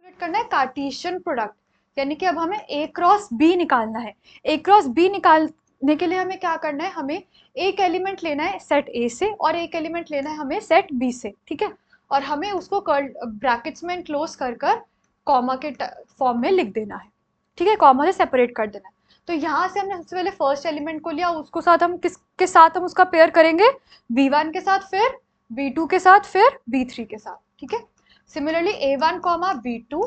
करना है Cartesian product, यानी कि अब हमें ए क्रॉस बी निकालना है। ए क्रॉस बी निकालने के लिए हमें क्या करना है, हमें एक एलिमेंट लेना है सेट ए से और एक एलिमेंट लेना है हमें सेट बी से, ठीक है। और हमें उसको कर्ल ब्रैकेट्स में क्लोज कर कर कॉमा के फॉर्म में लिख देना है, ठीक है, कॉमा से सेपरेट कर देना है। तो यहाँ से हमने सबसे पहले फर्स्ट एलिमेंट को लिया, उसको साथ हम किसके साथ हम उसका पेयर करेंगे, b1 के साथ, फिर b2 के साथ, फिर b3 के साथ, ठीक है। Similarly a1 comma b2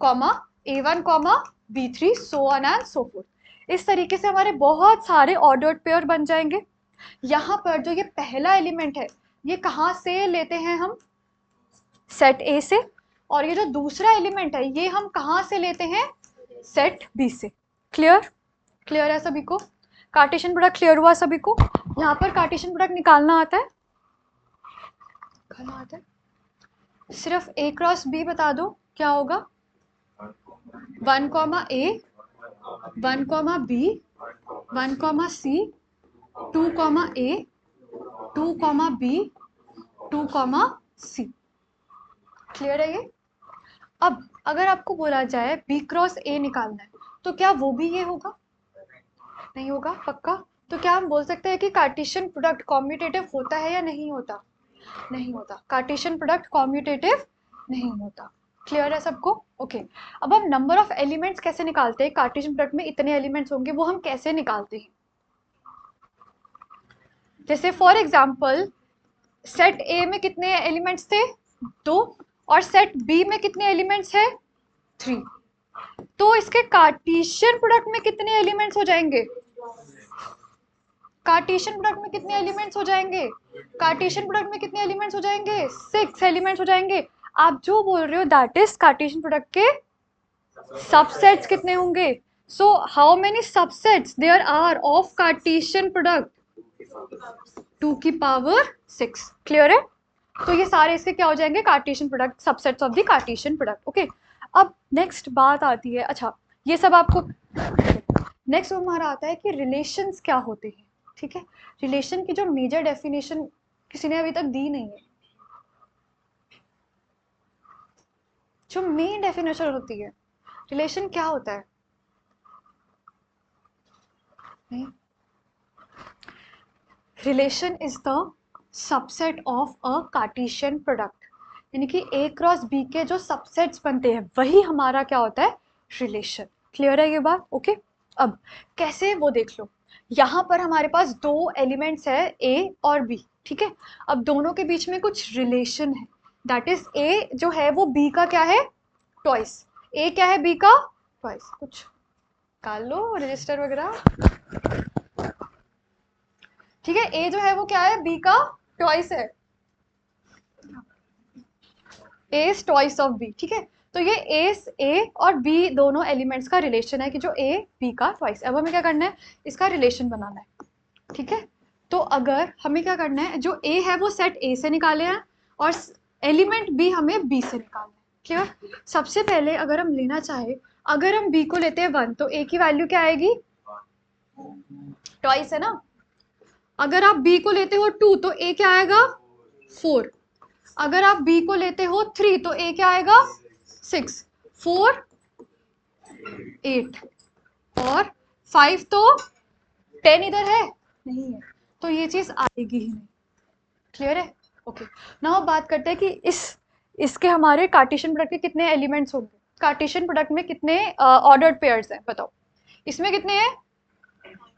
comma a1 comma b3 so on and so fourth. इस तरीके से हमारे बहुत सारे ऑर्डर्ड पेयर बन जाएंगे। यहाँ पर जो ये पहला एलिमेंट है ये कहाँ से लेते हैं हम, सेट ए से, और ये जो दूसरा एलिमेंट है ये हम कहाँ से लेते हैं, सेट बी से। क्लियर, क्लियर है सभी को, कार्टेशियन प्रोडक्ट क्लियर हुआ सभी को। यहाँ पर कार्टेशियन प्रोडक्ट निकालना आता है, सिर्फ ए क्रॉस बी बता दो क्या होगा, 1 कॉमा ए, 1 कॉमा बी, 1 कॉमा सी, 2 कॉमा ए, 2 कॉमा बी, 2 कॉमा सी। क्लियर है ये। अब अगर आपको बोला जाए बी क्रॉस ए निकालना है तो क्या वो भी ये होगा, नहीं होगा पक्का। तो क्या हम बोल सकते हैं कि कार्टेशियन प्रोडक्ट कॉम्यूटेटिव होता है या नहीं होता, नहीं होता, कार्टेशियन प्रोडक्ट कॉम्यूटेटिव नहीं होता। क्लियर है सबको, ओके। अब हम नंबर ऑफ एलिमेंट्स कैसे निकालते हैं, कार्टेशियन प्रोडक्ट में इतने एलिमेंट्स होंगे वो हम कैसे निकालते हैं। जैसे फॉर एग्जांपल सेट ए में कितने एलिमेंट्स थे, 2, और सेट बी में कितने एलिमेंट्स है, 3। तो इसके कार्टेशियन प्रोडक्ट में कितने एलिमेंट्स हो जाएंगे, कार्टेशियन प्रोडक्ट में कितने एलिमेंट्स हो जाएंगे, कार्टेशियन प्रोडक्ट में कितने एलिमेंट्स हो जाएंगे, 6 एलिमेंट्स हो जाएंगे। आप जो बोल रहे हो दैट इज कार्टेशियन प्रोडक्ट के सबसेट्स कितने होंगे। So how many subsets there are of Cartesian product, 2 की पावर 6। क्लियर है। तो ये सारे इसके क्या हो जाएंगे, Cartesian product, subsets of the Cartesian product, okay. अब नेक्स्ट बात आती है, अच्छा ये सब आपको, नेक्स्ट हमारा आता है कि रिलेशंस क्या होते हैं, ठीक है। रिलेशन की जो मेजर डेफिनेशन किसी ने अभी तक दी नहीं है, जो मेन डेफिनेशन होती है, रिलेशन क्या होता है, नहीं, relation is the subset of a Cartesian product, यानी कि ए क्रॉस बी के जो सबसेट्स बनते हैं वही हमारा क्या होता है, रिलेशन। क्लियर है ये बात, ओके। अब कैसे वो देख लो, यहाँ पर हमारे पास 2 एलिमेंट्स है ए और बी, ठीक है। अब दोनों के बीच में कुछ रिलेशन है, दैट इज ए जो है वो बी का क्या है, ट्वाइस, ए क्या है बी का ट्वाइस। कुछ निकाल लो रजिस्टर वगैरह, ठीक है। ए जो है वो क्या है, बी का ट्वाइस है, ए इज ट्वाइस ऑफ बी, ठीक है। तो ये ए और बी दोनों एलिमेंट्स का रिलेशन है कि जो ए बी का ट्वाइस। अब हमें क्या करना है, इसका रिलेशन बनाना है, ठीक है। तो अगर हमें क्या करना है, जो ए है वो सेट ए से निकाले हैं और एलिमेंट बी हमें बी से निकालना है। क्लियर। सबसे पहले अगर हम लेना चाहे, अगर हम बी को लेते हैं 1 तो ए की वैल्यू क्या आएगी, ट्वाइस है ना। अगर आप बी को लेते हो 2 तो ए क्या आएगा, 4। अगर आप बी को लेते हो 3 तो ए क्या आएगा, 6, 4, 8 और 5 तो 10 इधर है नहीं है, तो ये चीज आएगी ही नहीं। क्लियर है, ओके। नाउ अब बात करते हैं कि इसके हमारे कार्टेशियन प्रोडक्ट के कितने एलिमेंट्स होंगे, कार्टेशियन प्रोडक्ट में कितने ऑर्डर्ड पेयर्स हैं बताओ। इसमें कितने हैं,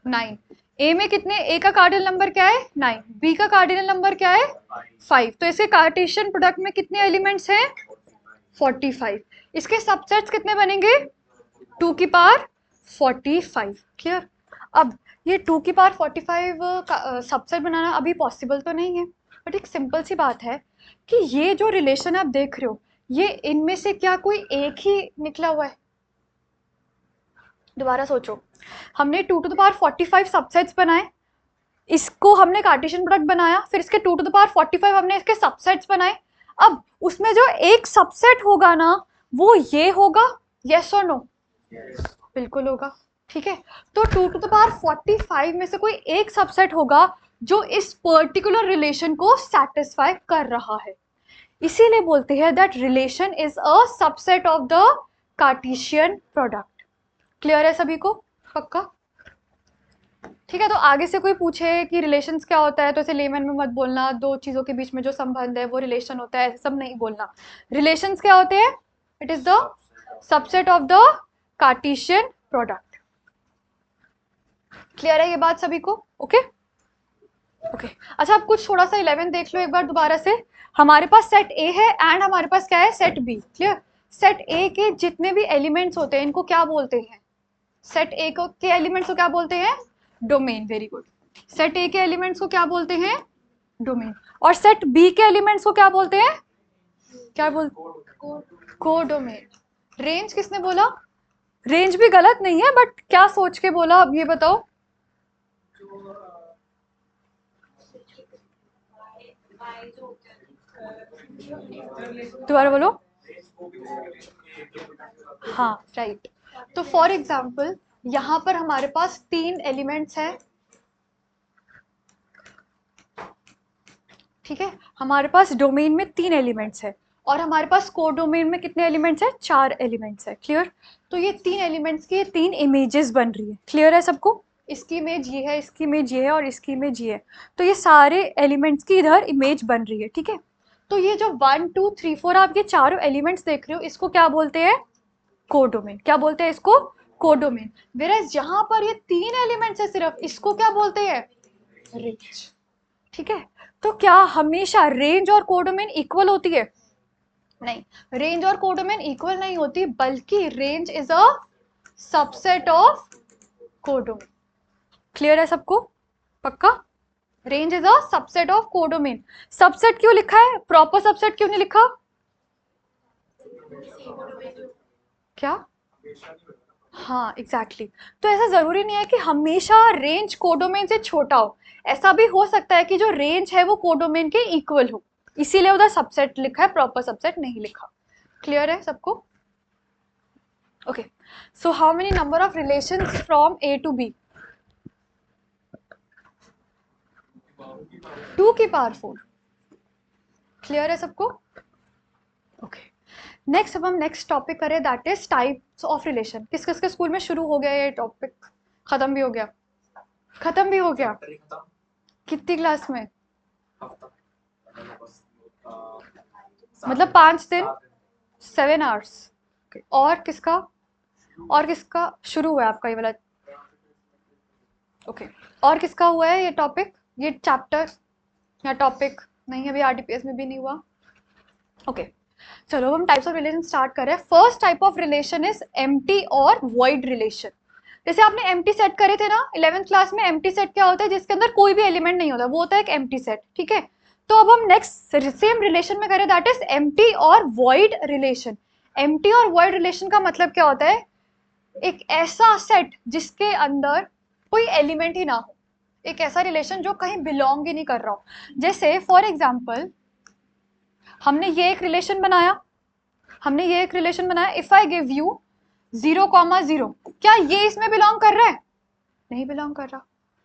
9। ए में कितने, ए का कार्डिनल नंबर क्या है 9, बी का कार्डिनल नंबर क्या है 5, तो इसके कार्टेशियन प्रोडक्ट में कितने एलिमेंट्स हैं 45। इसके सबसेट्स कितने बनेंगे, 2 की पावर 45। क्लियर। अब ये 2 की पावर 45 का सबसेट बनाना अभी पॉसिबल तो नहीं है, बट एक सिंपल सी बात है कि ये जो रिलेशन आप देख रहे हो ये इनमें से क्या कोई एक ही निकला हुआ है। दोबारा सोचो, हमने 2 टू द पावर 45 सबसेट्स बनाए, इसको हमने कार्टेशियन प्रोडक्ट बनाया, फिर इसके 2 टू द पावर 45 हमने इसके सबसेट्स बनाए। अब उसमें जो एक सबसेट होगा ना वो ये होगा, यस और नो, बिल्कुल होगा, ठीक है। तो 2 टू द पावर 45 में से कोई एक सबसेट होगा जो इस पर्टिकुलर रिलेशन को सेटिस्फाई कर रहा है। इसीलिए बोलते हैं that relation is a subset of the Cartesian product. Clear है सभी को? पक्का? ठीक है, तो आगे से कोई पूछे कि रिलेशंस क्या होता है तो ऐसे लेमन में मत बोलना, दो चीजों के बीच में जो संबंध है वो रिलेशन होता है, ऐसे सब नहीं बोलना। रिलेशंस क्या होते हैं? It is the subset of the Cartesian product. Clear है ये बात सभी को? Okay okay. अच्छा, अब कुछ थोड़ा सा 11 देख लो एक बार दोबारा से। हमारे पास सेट ए है एंड हमारे पास क्या है? Set B. Clear? Set A के जितने भी एलिमेंट्स होते हैं इनको क्या बोलते हैं? सेट ए को के एलिमेंट्स को क्या बोलते हैं? Domain. Very good. Set A के एलिमेंट्स को क्या बोलते हैं? डोमेन। और सेट बी के एलिमेंट्स को क्या बोलते हैं? क्या बोलते? कोडोमेन। रेंज किसने बोला? रेंज भी गलत नहीं है, बट क्या सोच के बोला अब ये बताओ? दोबारा बोलो। हाँ राइट। तो फॉर एग्जाम्पल यहां पर हमारे पास 3 एलिमेंट्स हैं। ठीक है, हमारे पास डोमेन में 3 एलिमेंट्स है और हमारे पास कोडोमेन में कितने एलिमेंट्स है? 4 एलिमेंट्स है। क्लियर? तो ये 3 एलिमेंट्स की 3 इमेजेस बन रही है। क्लियर है सबको? इसकी इमेज ये है, इसकी इमेज ये है और इसकी इमेज ये है। तो ये सारे एलिमेंट्स की इधर इमेज बन रही है। ठीक है, तो ये जो 1 2 3 4 आप ये चारों एलिमेंट्स देख रहे हो इसको क्या बोलते हैं? कोडोमेन। क्या बोलते हैं इसको? कोडोमेन। वेराज जहां पर ये 3 एलिमेंट्स है सिर्फ, इसको क्या बोलते हैं? रेंज। ठीक है, तो क्या हमेशा रेंज और कोडोमेन इक्वल होती है? नहीं, रेंज और कोडोमेन इक्वल नहीं होती, बल्कि range is a subset of codomain. Clear है सबको? पक्का? Range is a subset of codomain. Subset क्यों लिखा है? प्रॉपर सबसेट क्यों नहीं लिखा? क्या? हाँ एग्जैक्टली तो ऐसा जरूरी नहीं है कि हमेशा रेंज कोडोमेन से छोटा हो। ऐसा भी हो सकता है कि जो रेंज है वो कोडोमेन के इक्वल हो, इसीलिए उधर सबसेट लिखा है, प्रॉपर सबसेट नहीं लिखा। क्लियर है सबको? Okay, so how many number of relations from A to B? 2 की पावर 4। क्लियर है सबको? ओके, नेक्स्ट अब हम नेक्स्ट टॉपिक करें, that is types of relation. किस किस के स्कूल में शुरू हो गया ये टॉपिक? खत्म भी हो गया? खत्म भी हो गया? कितनी क्लास में? मतलब 5 दिन, 7 आवर्स। और किसका शुरू हुआ है आपका ये वाला? ओके, और किसका हुआ है ये टॉपिक, ये चैप्टर या टॉपिक? नहीं, अभी आरटीपीएस में भी नहीं हुआ। ओके, चलो हम टाइप्स ऑफ रिलेशन स्टार्ट करें। First type of relation is empty और वॉइड रिलेशन। जैसे आपने एम्प्टी सेट करे थे ना 11th क्लास में। एम्प्टी सेट क्या होता है? जिसके अंदर कोई भी एलिमेंट नहीं होता, वो होता है एक एम्प्टी सेट। ठीक है, तो अब हम नेक्स्ट सेम रिलेशन में करें, दैट इज एम्प्टी और वॉइड रिलेशन। एम्प्टी और वॉइड रिलेशन का मतलब क्या होता है? एक ऐसा सेट जिसके अंदर कोई एलिमेंट ही ना हो, एक ऐसा रिलेशन जो कहीं बिलोंग ही नहीं कर रहा हो। जैसे फॉर एग्जाम्पल हमने ये एक रिलेशन बनाया, इफ आई गिव यू 0,0, क्या ये इसमें बिलोंग कर रहा है? नहीं बिलोंग कर रहा।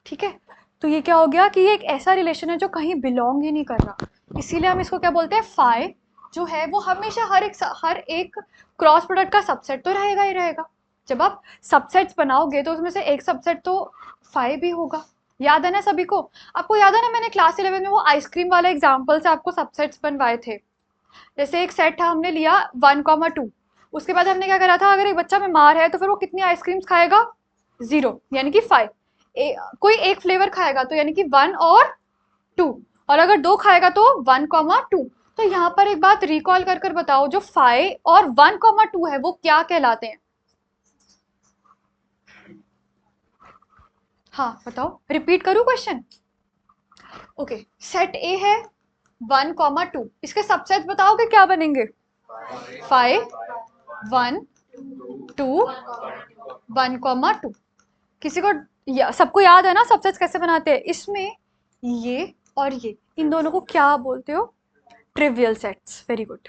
ठीक है, तो ये क्या हो गया कि ये एक ऐसा रिलेशन है जो कहीं बिलोंग ही नहीं कर रहा, इसीलिए हम इसको क्या बोलते हैं? फाई जो है वो हमेशा हर एक क्रॉस प्रोडक्ट का सबसेट तो रहेगा ही रहेगा। जब आप सबसेट्स बनाओगे तो उसमें से एक सबसेट तो फाई भी होगा। याद है ना सभी को? आपको याद है ना, मैंने क्लास 11 में वो आइसक्रीम वाला एग्जाम्पल से आपको सबसेट्स बनवाए थे। जैसे एक सेट था, हमने लिया 1,2, उसके बाद हमने क्या करा था, अगर एक बच्चा बीमार है तो फिर वो कितनी आइसक्रीम्स खाएगा? 0, यानी कि 5। कोई एक फ्लेवर खाएगा तो यानी कि 1 और 2, और अगर 2 खाएगा तो 1,2। तो यहाँ पर एक बात रिकॉल कर कर बताओ, जो 5 और 1,2 है वो क्या कहलाते हैं? हाँ बताओ, रिपीट करूं क्वेश्चन? ओके, सेट ए है 1,2, इसके सबसेट बताओगे क्या बनेंगे? 5 1 2 1,2। किसी को सबको याद है ना सबसेट्स कैसे बनाते हैं? इसमें ये और ये, इन दोनों को क्या बोलते हो? Trivial sets. Very good.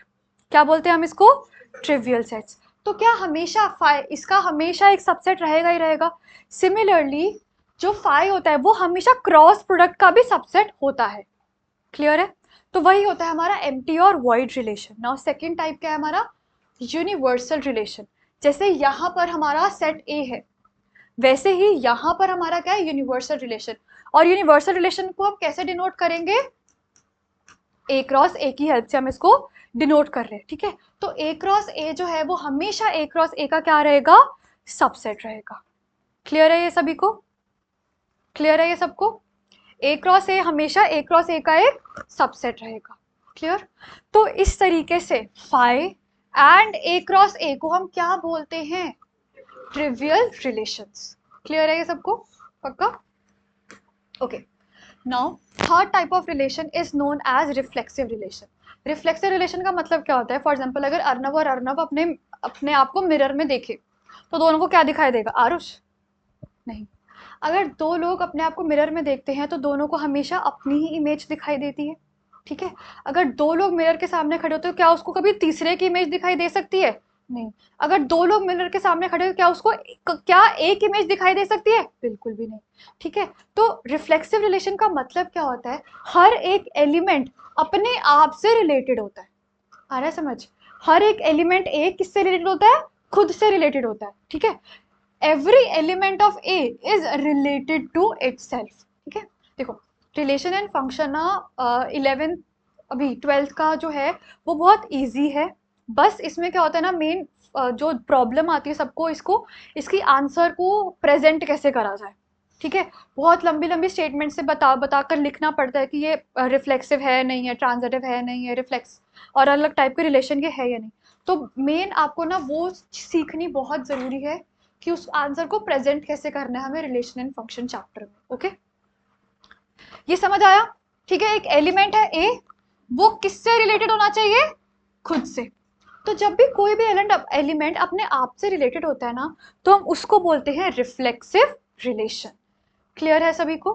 क्या बोलते हैं हम इसको? Trivial sets. तो क्या हमेशा इसका हमेशा एक सबसेट रहेगा ही रहेगा? सिमिलरली जो फाई होता है वो हमेशा क्रॉस प्रोडक्ट का भी सबसेट होता है। क्लियर है? तो वही होता है हमारा एम्प्टी और void relation. Now second type क्या है हमारा, यूनिवर्सल रिलेशन। जैसे यहाँ पर हमारा सेट ए है, वैसे ही यहाँ पर हमारा क्या है, यूनिवर्सल रिलेशन। और यूनिवर्सल रिलेशन को हम कैसे डिनोट करेंगे, ए क्रॉस ए की हेल्प से हम इसको डिनोट कर रहे हैं, ठीक है। तो ए क्रॉस ए जो है वो हमेशा ए क्रॉस ए का क्या रहेगा, सबसेट रहेगा। क्लियर है ये सभी को, क्लियर है ये सबको, ए क्रॉस ए हमेशा ए क्रॉस ए का एक सबसेट रहेगा। क्लियर। तो इस तरीके से phi and A cross A को हम क्या बोलते हैं, ट्रिवियल रिलेशंस। क्लियर है ये सबको, पक्का, okay. Now third type of relation is known as reflexive relation. Reflexive relation का मतलब क्या होता है, फॉर एग्जाम्पल अगर अर्नव और अर्नव अपने आप को मिरर में देखे तो दोनों को क्या दिखाई देगा, आरुष, नहीं। अगर दो लोग अपने आप को मिरर में देखते हैं तो दोनों को हमेशा अपनी ही इमेज दिखाई देती है, ठीक है। अगर दो लोग मिरर के सामने खड़े होते हैं, क्या उसको कभी तीसरे की इमेज दिखाई दे सकती है, नहीं। अगर दो लोग मिरर के सामने खड़े हो, क्या उसको क्या एक इमेज दिखाई दे सकती है, बिल्कुल भी नहीं, ठीक है। तो रिफ्लेक्सिव रिलेशन का मतलब क्या होता है, हर एक एलिमेंट अपने आप से रिलेटेड होता है। आ रहा है समझ, हर एक एलिमेंट एक किससे रिलेटेड होता है, खुद से रिलेटेड होता है, ठीक है। Every element of A is related to itself, ठीक है। देखो रिलेशन एंड फंक्शन ना 11th अभी 12th का जो है वो बहुत इजी है। बस इसमें क्या होता है ना, मेन जो प्रॉब्लम आती है सबको, इसकी आंसर को प्रेजेंट कैसे करा जाए, ठीक है। बहुत लंबी लंबी स्टेटमेंट से बताकर लिखना पड़ता है कि ये रिफ्लेक्सिव है नहीं है, ट्रांजिटिव है नहीं है, रिफ्लेक्स और अलग टाइप के रिलेशन के है या नहीं। तो मेन आपको ना वो सीखनी बहुत ज़रूरी है कि उस आंसर को प्रेजेंट कैसे करना है हमें रिलेशन एंड फंक्शन चैप्टर में, ओके। ये समझ आया, ठीक है। एक एलिमेंट है ए, वो किससे रिलेटेड होना चाहिए, खुद से। तो जब भी कोई भी एलिमेंट अपने आप से रिलेटेड होता है ना, तो हम उसको बोलते हैं रिफ्लेक्सिव रिलेशन। क्लियर है सभी को,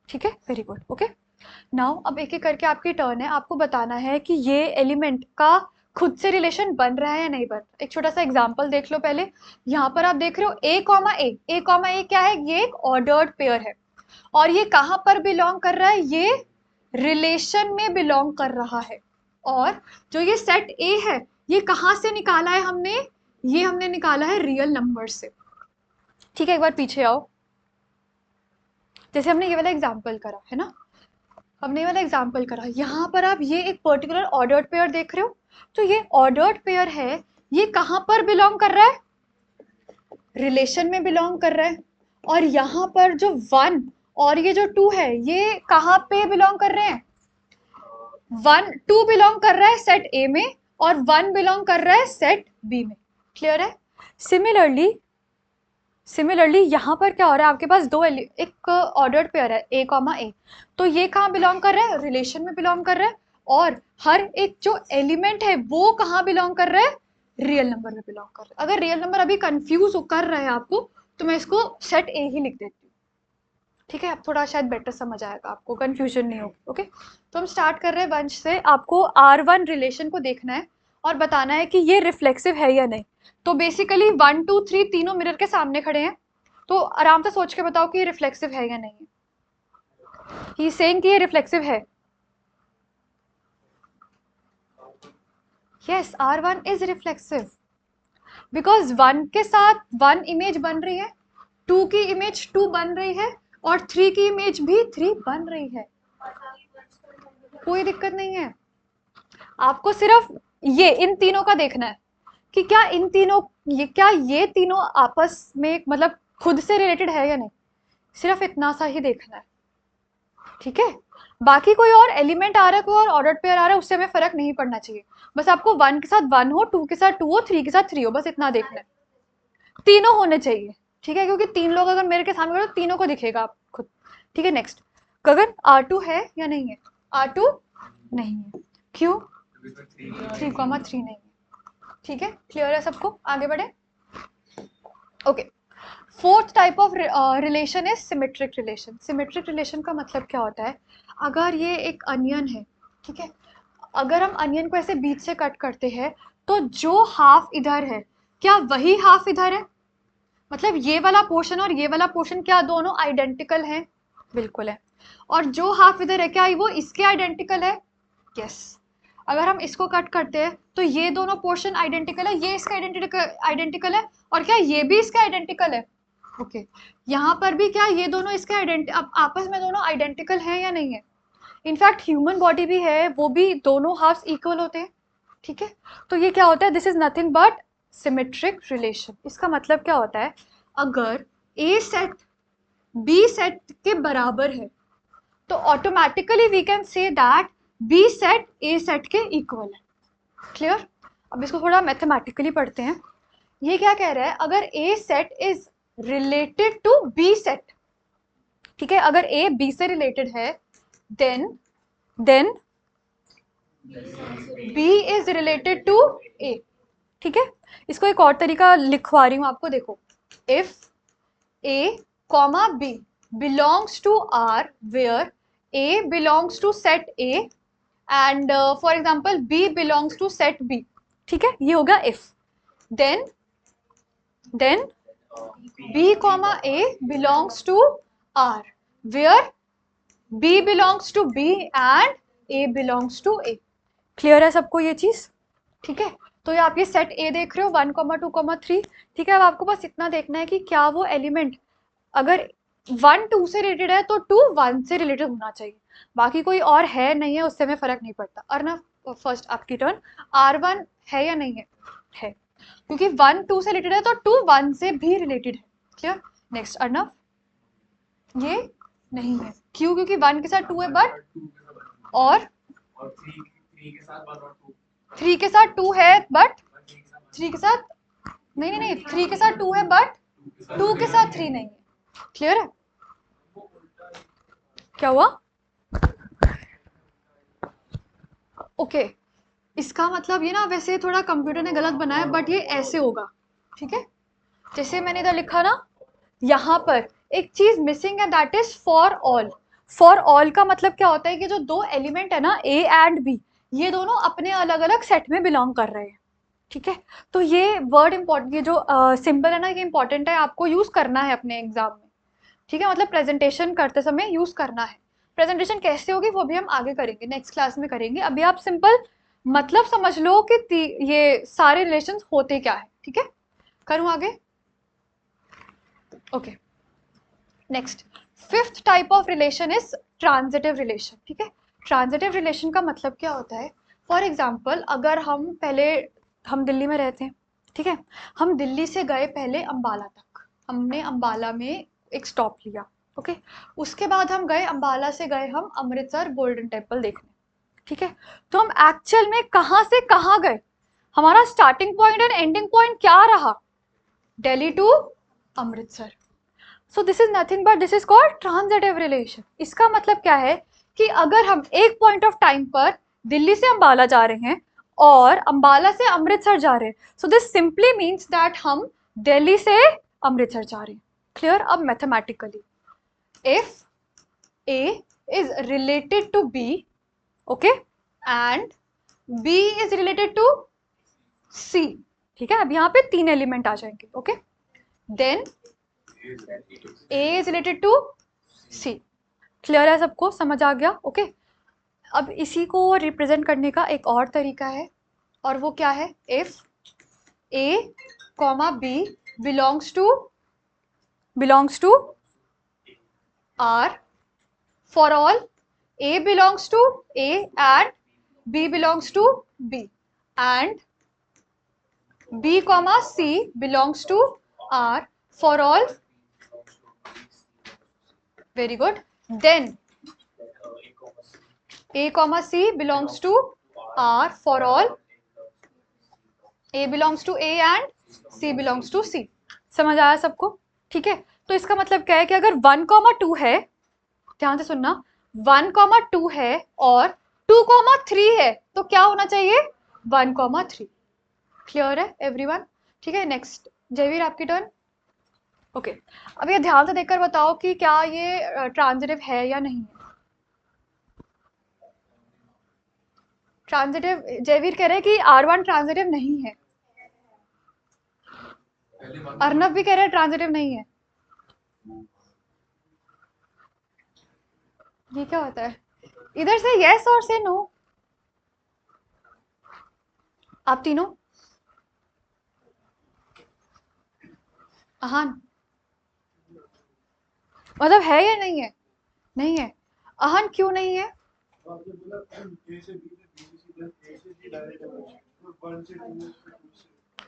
ठीक है, वेरी गुड, ओके। नाउ अब एक एक करके आपकी टर्न है, आपको बताना है कि ये एलिमेंट का खुद से रिलेशन बन रहा है या नहीं बन रहा। एक छोटा सा एग्जांपल देख लो पहले। यहाँ पर आप देख रहे हो ए कॉमा ए, ए कॉमा ए क्या है, ये एक ऑर्डर्ड पेयर है और ये कहाँ पर बिलोंग कर रहा है, ये रिलेशन में बिलोंग कर रहा है। और जो ये सेट ए है ये कहाँ से निकाला है हमने, ये हमने निकाला है रियल नंबर से, ठीक है। एक बार पीछे आओ, जैसे हमने ये वाला एग्जाम्पल करा है ना, हमने ये वाला एग्जाम्पल करा, यहाँ पर आप ये एक पर्टिकुलर ऑर्डर्ड पेयर देख रहे हो। तो ये ऑर्डर्ड पेयर है, ये कहाँ पर बिलोंग कर रहा है, रिलेशन में बिलोंग कर रहा है। और यहाँ पर जो 1 और ये जो 2 है ये कहाँ पे बिलोंग कर रहे हैं, 2 बिलोंग कर रहा है सेट ए में और 1 बिलोंग कर रहा है सेट बी में। क्लियर है। सिमिलरली यहाँ पर क्या हो रहा है, आपके पास एक ऑर्डर्ड पेयर है ए कॉमा ए, तो ये कहाँ बिलोंग कर रहा है, रिलेशन में बिलोंग कर रहा है। और हर एक जो एलिमेंट है वो कहाँ बिलोंग कर रहा है, रियल नंबर में बिलोंग कर रहा है। अगर रियल नंबर अभी कंफ्यूज कर रहा है आपको तो मैं इसको सेट ए ही लिख देती हूँ, ठीक है। अब थोड़ा शायद बेटर समझ आएगा आपको, कंफ्यूजन नहीं होगी, ओके। तो हम स्टार्ट कर रहे हैं वंश से। आपको R1 रिलेशन को देखना है और बताना है कि ये रिफ्लेक्सिव है या नहीं। तो बेसिकली 1 2 3 तीनों मिरर के सामने खड़े हैं, तो आराम से सोच के बताओ कि ये रिफ्लेक्सिव है या नहीं है। ही सेइंग कि ये रिफ्लेक्सिव है, yes R1 is reflexive because 1 के साथ 1 इमेज बन रही है, 2 की इमेज 2 बन रही है और 3 की इमेज भी 3 बन रही है, कोई दिक्कत नहीं है। आपको सिर्फ इन तीनों का देखना है कि क्या ये तीनों आपस में मतलब खुद से रिलेटेड है या नहीं, सिर्फ इतना सा ही देखना है, ठीक है। बाकी कोई और एलिमेंट आ रहा है, कोई और ऑर्डर पेयर आ रहा है, उससे हमें फर्क नहीं पड़ना चाहिए। बस आपको 1 के साथ 1 हो, 2 के साथ 2 हो, 3 के साथ 3 हो, बस इतना देखना है। तीनों होने चाहिए, ठीक है, क्योंकि 3 लोग अगर मेरे के सामने हो तो तीनों को दिखेगा आप खुद, ठीक है। नेक्स्ट, गगन R2 है या नहीं है, R2 नहीं है, क्यों, 3,3 नहीं है, ठीक है। क्लियर है सबको, आगे बढ़े, okay. Fourth type of relation है सिमेट्रिक रिलेशन। सिमेट्रिक रिलेशन का मतलब क्या होता है, अगर ये एक अनियन है, ठीक है, अगर हम अनियन को ऐसे बीच से कट करते हैं तो जो हाफ इधर है क्या वही हाफ इधर है, मतलब ये वाला पोर्शन और ये वाला पोर्शन क्या दोनों आइडेंटिकल हैं, बिल्कुल है। और जो हाफ इधर है क्या वो इसके आइडेंटिकल है, यस। अगर हम इसको कट करते हैं तो ये दोनों पोर्शन आइडेंटिकल है, ये इसका आइडेंटिकल है, और क्या ये भी इसका आइडेंटिकल है? ओके यहाँ पर भी क्या ये दोनों इसके आपस में दोनों आइडेंटिकल है या नहीं है? इनफैक्ट ह्यूमन बॉडी भी है, वो भी दोनों हाफ इक्वल होते हैं, ठीक है। तो ये क्या होता है, this is nothing but symmetric relation. इसका मतलब क्या होता है, अगर ए सेट बी सेट के बराबर है तो automatically we can say that B set A set के इक्वल है। क्लियर? अब इसको थोड़ा मैथमेटिकली पढ़ते हैं। ये क्या कह रहा है, अगर A set is related to B set, ठीक है, अगर ए बी से रिलेटेड है then B is related to A, ठीक है। इसको एक और तरीका लिखवा रही हूं आपको, देखो, if A comma B belongs to R where A belongs to set A and for example B belongs to set B, ठीक है, ये होगा if. Then B comma A belongs to R where B belongs to B and A belongs to A. Clear है सबको ये चीज? ठीक है, तो ये आप ये सेट ए देख रहे हो 1,2,3, ठीक है। अब आपको बस इतना देखना है कि क्या वो एलिमेंट अगर 1 2 से रिलेटेड है तो 2 1 से रिलेटेड होना चाहिए, बाकी कोई और है नहीं है उससे हमें फर्क नहीं पड़ता। अर्नव फर्स्ट आपकी टर्न, R1 है या नहीं है? है, क्योंकि 1 2 से रिलेटेड है तो 2 1 से भी रिलेटेड है। क्लियर? नेक्स्ट अर्नव, ये नहीं है, क्यों? क्योंकि 1 के साथ 2 है बट और 3 के साथ 2 है बट 3 के साथ नहीं 3 के साथ 2 है बट 2 के साथ 3 नहीं है। क्लियर है? क्या हुआ? ओके इसका मतलब ये ना, वैसे थोड़ा कंप्यूटर ने गलत बनाया बट ये ऐसे होगा, ठीक है। जैसे मैंने इधर लिखा ना, यहाँ पर एक चीज मिसिंग है, that is for all. For all का मतलब क्या होता है कि जो दो एलिमेंट है ना ए एंड बी, ये दोनों अपने अलग अलग सेट में बिलोंग कर रहे हैं, ठीक है। तो ये वर्ड इंपॉर्टेंट, ये जो सिंबल है ना, ये इंपॉर्टेंट है, आपको यूज करना है अपने एग्जाम में, ठीक है। मतलब प्रेजेंटेशन करते समय यूज करना है। प्रेजेंटेशन कैसे होगी वो भी हम आगे करेंगे, नेक्स्ट क्लास में करेंगे। अभी आप सिंपल मतलब समझ लो कि ये सारे रिलेशन होते क्या है, ठीक है। करूं आगे? Okay next, fifth type of relation is transitive relation, ठीक है। ट्रांजिटिव रिलेशन का मतलब क्या होता है, फॉर एग्जाम्पल अगर हम दिल्ली में रहते हैं, ठीक है, हम दिल्ली से गए पहले अंबाला तक, हमने अंबाला में एक स्टॉप लिया, ओके। उसके बाद हम गए, अंबाला से गए हम अमृतसर गोल्डन टेम्पल देखने, ठीक है। तो हम एक्चुअल में कहाँ से कहाँ गए, हमारा starting point and ending point क्या रहा? Delhi to Amritsar. So this is nothing but this is called transitive relation. इसका मतलब क्या है कि अगर हम एक पॉइंट ऑफ टाइम पर दिल्ली से अंबाला जा रहे हैं और अंबाला से अमृतसर जा रहे हैं, so this simply means that हम दिल्ली से अमृतसर जा रहे हैं। क्लियर? अब mathematically, if A is related to B, okay, and B is related to C, ठीक है। अब यहाँ पे 3 एलिमेंट आ जाएंगे, okay. Then A is related to C। Clear है सबको? समझ आ गया? ओके अब इसी को रिप्रेजेंट करने का एक और तरीका है, और वो क्या है, if A comma B belongs to R, for all A belongs to A and B belongs to B, and B comma C belongs to R for all, very good, then A comma C belongs to R for all A belongs to A and C belongs to C। समझ आया सबको? ठीक है, तो इसका मतलब क्या है कि अगर 1,2 है, ध्यान से सुनना, 1,2 है और 2,3 है, तो क्या होना चाहिए? 1,3। क्लियर है एवरीवन? ठीक है, नेक्स्ट जयवीर आपकी टर्न। ओके अब ये ध्यान से देखकर बताओ कि क्या ये ट्रांजिटिव है या नहीं है। ट्रांजिटिव, जयवीर कह रहे हैं कि R1 ट्रांजिटिव नहीं है, अर्नव भी कह रहे हैं ट्रांजिटिव नहीं है। ये क्या होता है? इधर से यस और से नो। आप तीनों? हाँ, मतलब है या नहीं है? नहीं है। अहन क्यों नहीं है?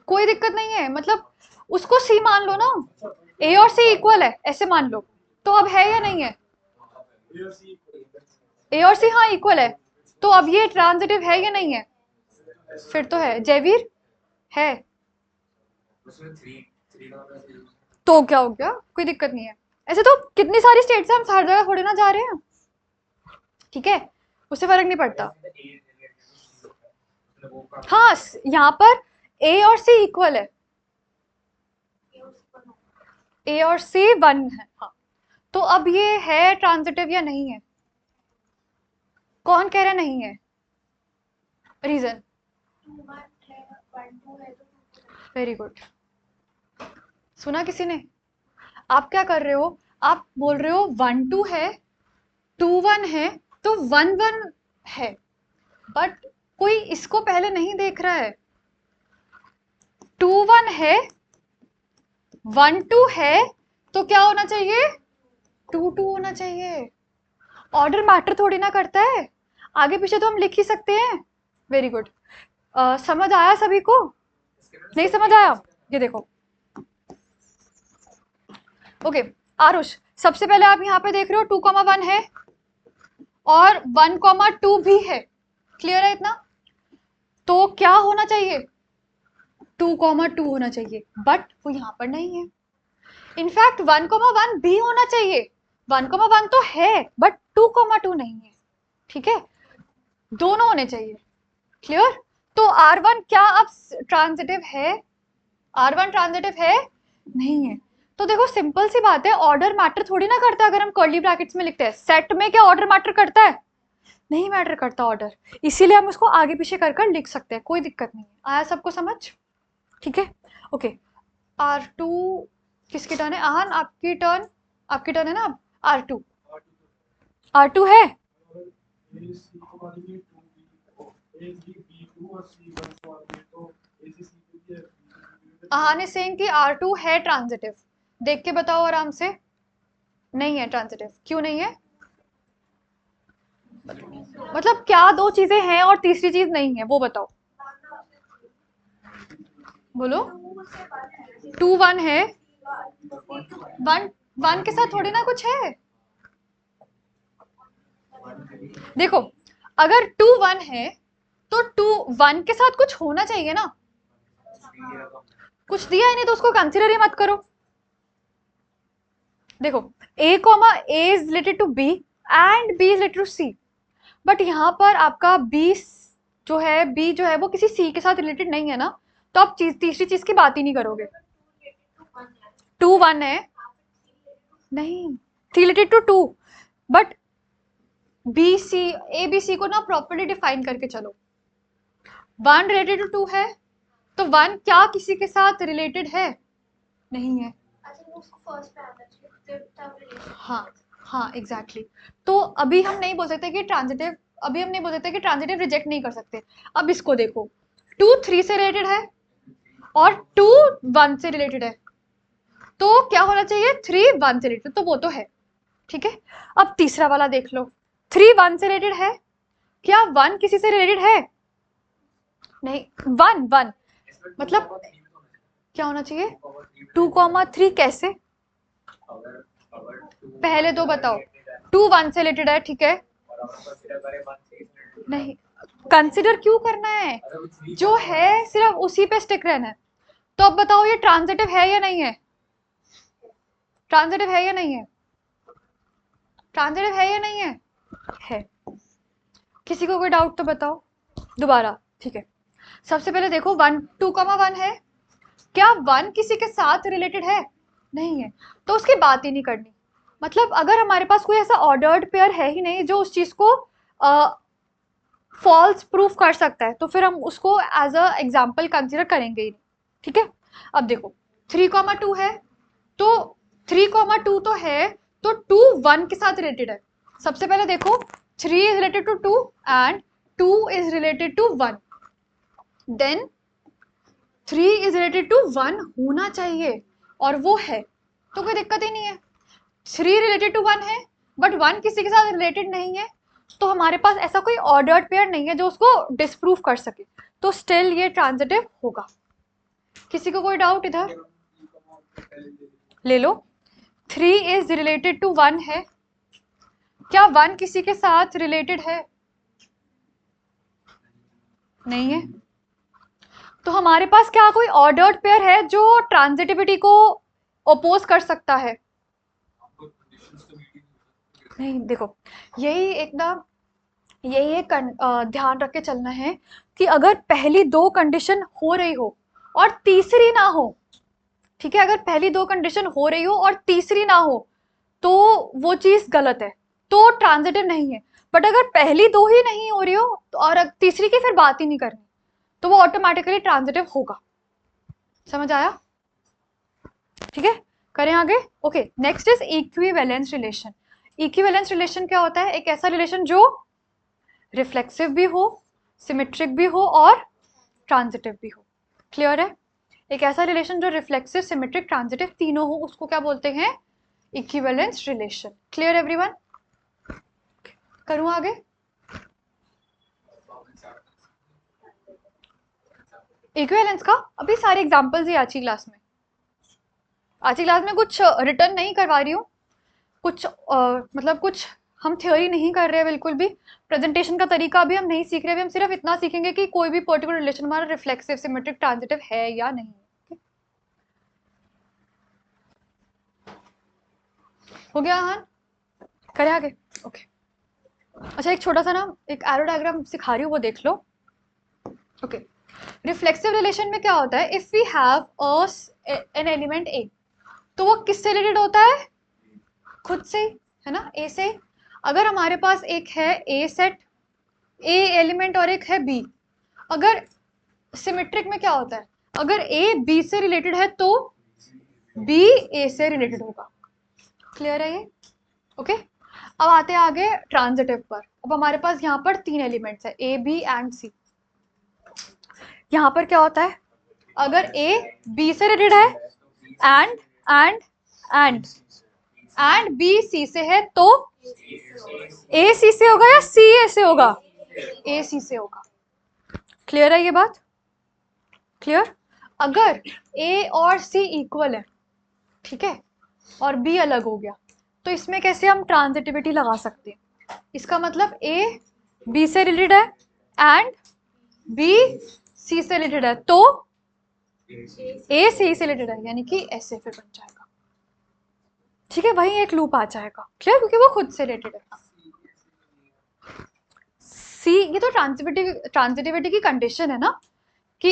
कोई दिक्कत नहीं है, मतलब उसको सी मान लो ना, ए और सी इक्वल है ऐसे मान लो, तो अब है या नहीं है? ए और सी हाँ इक्वल है, तो अब ये ट्रांजिटिव है या नहीं है? फिर तो है। जयवीर है? तो क्या हो गया, कोई दिक्कत नहीं है। ऐसे तो कितनी सारी स्टेट्स हैं, हम हर जगह थोड़ी ना जा रहे हैं, ठीक है, उससे फर्क नहीं पड़ता। हाँ, यहाँ पर ए और सी इक्वल है, ए और सी 1 है, हाँ। तो अब ये है ट्रांजिटिव या नहीं है? कौन कह रहा नहीं है? रीजन? वेरी गुड, सुना किसी ने? आप क्या कर रहे हो, आप बोल रहे हो 1 2 है, 2 1 है, तो 1 1 है, बट कोई इसको पहले नहीं देख रहा है। 2 1 है, 1 2 है, तो क्या होना चाहिए? 2 2 होना चाहिए। ऑर्डर मैटर थोड़ी ना करता है, आगे पीछे तो हम लिख ही सकते हैं। Very good. समझ आया सभी को? नहीं समझ आया? ये देखो, ओके। आरुष, सबसे पहले आप यहाँ पे देख रहे हो 2,1 है और 1,2 भी है, क्लियर है इतना? तो क्या होना चाहिए? 2,2 होना चाहिए, बट वो यहाँ पर नहीं है। इनफैक्ट 1,1 भी होना चाहिए, 1,1 तो है बट 2,2 नहीं है, ठीक है, दोनों होने चाहिए, क्लियर? तो R1 क्या अब ट्रांजिटिव है? R1 ट्रांजिटिव है? नहीं है। तो देखो सिंपल सी बात है, ऑर्डर मैटर थोड़ी ना करता है। अगर हम कर्ली ब्रैकेट्स में लिखते हैं, सेट में क्या ऑर्डर मैटर करता है? नहीं मैटर करता ऑर्डर, इसीलिए हम उसको आगे पीछे कर कर लिख सकते हैं, कोई दिक्कत नहीं है। आया सबको समझ? ठीक है, ओके। R2 किसकी टर्न है? आहन आपकी टर्न, आपकी टर्न है ना अब। R2, R2 है? आहन इज सेइंग कि R2 है ट्रांजिटिव, देख के बताओ आराम से। नहीं है ट्रांजिटिव, क्यों नहीं है? मतलब क्या दो चीजें हैं और तीसरी चीज नहीं है, वो बताओ। बोलो। 2 1 है, 1 1 के साथ थोड़ी ना कुछ है। देखो, अगर 2 1 है तो 2 1 के साथ कुछ होना चाहिए ना, कुछ दिया ही नहीं तो उसको कंसीडर ही मत करो। देखो, a comma a is related to b and b is related to c, but यहाँ पर आपका b जो है, b जो है वो किसी c के साथ रिलेटेड नहीं है ना, तो आप तीसरी चीज की बात ही नहीं करोगे। 2 1 है, नहीं, 3 related to 2, but B C, A B C को ना प्रॉपर्ली डिफाइन करके चलो। 1 रिलेटेड टू 2 है, तो 1 क्या किसी के साथ रिलेटेड है? नहीं है। हाँ हाँ एग्जैक्टली। तो अभी हम नहीं बोल सकते कि ट्रांजिटिव, अभी हम नहीं बोल सकते कि ट्रांजिटिव रिजेक्ट नहीं कर सकते। अब इसको देखो, 2 3 से रिलेटेड है और 2 1 से रिलेटेड है, तो क्या होना चाहिए? 3 1 से रिलेटेड, तो वो तो है, ठीक है। अब तीसरा वाला देख लो, 3 1 से रिलेटेड है, क्या 1 किसी से रिलेटेड है? नहीं, 1 1 मतलब क्या होना चाहिए? 2,3 कैसे? पहले तो बताओ, 2 1 से रिलेटेड है, ठीक है, नहीं कंसिडर क्यों करना है, जो है सिर्फ उसी पे स्टिक रहना है। तो अब बताओ ये ट्रांजिटिव है या नहीं है? ट्रांजिटिव है या नहीं है? ट्रांजिटिव है या नहीं है? है। किसी को कोई डाउट तो बताओ दोबारा, ठीक है। सबसे पहले देखो 1 2,1 है, क्या 1 किसी के साथ रिलेटेड है? नहीं है, तो उसकी बात ही नहीं करनी। मतलब अगर हमारे पास कोई ऐसा ऑर्डर्ड पेयर है ही नहीं जो उस चीज को फॉल्स प्रूफ कर सकता है, तो फिर हम उसको एज अ एग्जाम्पल कंसिडर करेंगे ही नहीं, ठीक है। अब देखो 3,2 है, तो 3,2 तो है, तो 2 1 के साथ रिलेटेड है। सबसे पहले देखो 3 is related to 2 and 2 is related to 1, then 3 is related to 1 होना चाहिए, और वो है, तो कोई दिक्कत ही नहीं है। 3 रिलेटेड टू 1 है बट 1 किसी के साथ रिलेटेड नहीं है, तो हमारे पास ऐसा कोई ऑर्डर्ड पेयर नहीं है जो उसको डिसप्रूव कर सके, तो स्टिल ये ट्रांजिटिव होगा। किसी को कोई डाउट इधर? ले लो। 3 इज रिलेटेड टू 1 है, क्या 1 किसी के साथ रिलेटेड है? नहीं है। तो हमारे पास क्या कोई ऑर्डर्ड पेयर है जो ट्रांजिटिविटी को ओपोज कर सकता है? नहीं। देखो, यही एक ध्यान रख के चलना है कि अगर पहली 2 कंडीशन हो रही हो और तीसरी ना हो, ठीक है, अगर पहली 2 कंडीशन हो रही हो और तीसरी ना हो तो वो चीज गलत है, तो ट्रांजिटिव नहीं है। बट अगर पहली 2 ही नहीं हो रही हो तो और तीसरी की फिर बात ही नहीं करनी, तो वो ऑटोमेटिकली ट्रांजिटिव होगा। समझ आया? ठीक है, करें आगे। Okay, next is equivalence relation. Equivalence relation क्या होता है? एक ऐसा रिलेशन जो रिफ्लेक्सिव भी हो, सिमेट्रिक भी हो और ट्रांजिटिव भी हो। क्लियर है? एक ऐसा रिलेशन जो रिफ्लेक्सिव, सिमेट्रिक, ट्रांजिटिव तीनों हो, उसको क्या बोलते हैं? Equivalence relation. Clear everyone? करूं आगे? इक्विवेलेंस का अभी सारे एग्जांपल्स ही आज की क्लास में कुछ रिटर्न नहीं करवा रही हूँ, कुछ मतलब कुछ हम थ्योरी नहीं कर रहे हैं बिल्कुल भी, प्रेजेंटेशन का तरीका भी हम नहीं सीख रहे हैं, हम सिर्फ इतना सीखेंगे कि कोई भी पर्टिकुलर रिलेशन हमारा रिफ्लेक्सिव, सिमेट्रिक, ट्रांजिटिव है या नहीं। हो गया आहान? करें आगे? ओके। अच्छा, एक छोटा सा ना एक एरो डायग्राम सिखा रही हूँ, वो देख लो। ओके, रिफ्लेक्सिव रिलेशन में क्या होता है? If we have an element A, तो वो किससे रिलेटेड होता है? खुद से, है ना, ए से। अगर हमारे पास एक है ए सेट, ए एलिमेंट और एक है बी, अगर सिमेट्रिक में क्या होता है? अगर ए बी से रिलेटेड है तो बी ए से रिलेटेड होगा। क्लियर है ये? ओके। अब आते हैं आगे ट्रांजिटिव पर। अब हमारे पास यहाँ पर 3 एलिमेंट्स है, ए बी एंड सी। यहाँ पर क्या होता है? अगर ए बी से रिलेटेड है एंड बी सी से है, तो ए सी से होगा या सी ए से होगा? ए सी से होगा। क्लियर है ये बात? क्लियर? अगर ए और सी इक्वल है, ठीक है, और बी अलग हो गया, तो इसमें कैसे हम ट्रांजिटिविटी लगा सकते हैं? इसका मतलब ए बी से रिलेटेड है एंड बी सी से रिलेटेड है, तो ए सी से रिलेटेड है, यानी कि ऐसे फिर बन जाएगा। ठीक है, वही एक लूप आ जाएगा। क्लियर? क्योंकि वो खुद से रिलेटेड है। सी, ये तो ट्रांजिटिविटी की कंडीशन है ना कि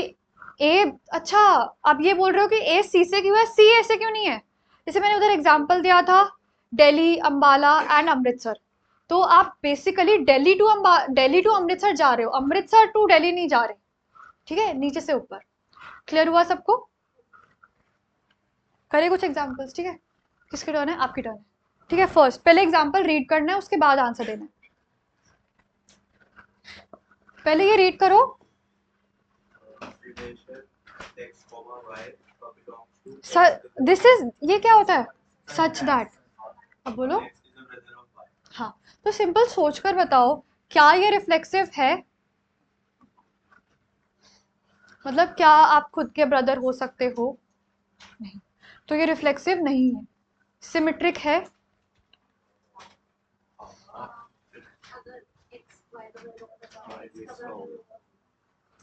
ए, अच्छा आप ये बोल रहे हो कि ए सी से क्यों है, सी ए से क्यों नहीं है? जैसे मैंने उधर एग्जांपल दिया था दिल्ली, अंबाला एंड अमृतसर, तो आप बेसिकली दिल्ली टू अमृतसर जा रहे हो, अमृतसर टू दिल्ली नहीं जा रहे। ठीक है, नीचे से ऊपर। क्लियर हुआ सबको? करें कुछ एग्जांपल्स? ठीक है, किसकी टर्न है? आपकी टर्न है। ठीक है, फर्स्ट पहले एग्जांपल रीड करना है, उसके बाद आंसर देना है। पहले ये रीड करो। दिस इज, ये क्या होता है? Such that. अब बोलो। हाँ, तो सिंपल सोचकर बताओ, क्या ये रिफ्लेक्सिव है? मतलब क्या आप खुद के ब्रदर हो सकते हो? नहीं, तो ये रिफ्लेक्सिव नहीं है। सिमेट्रिक है?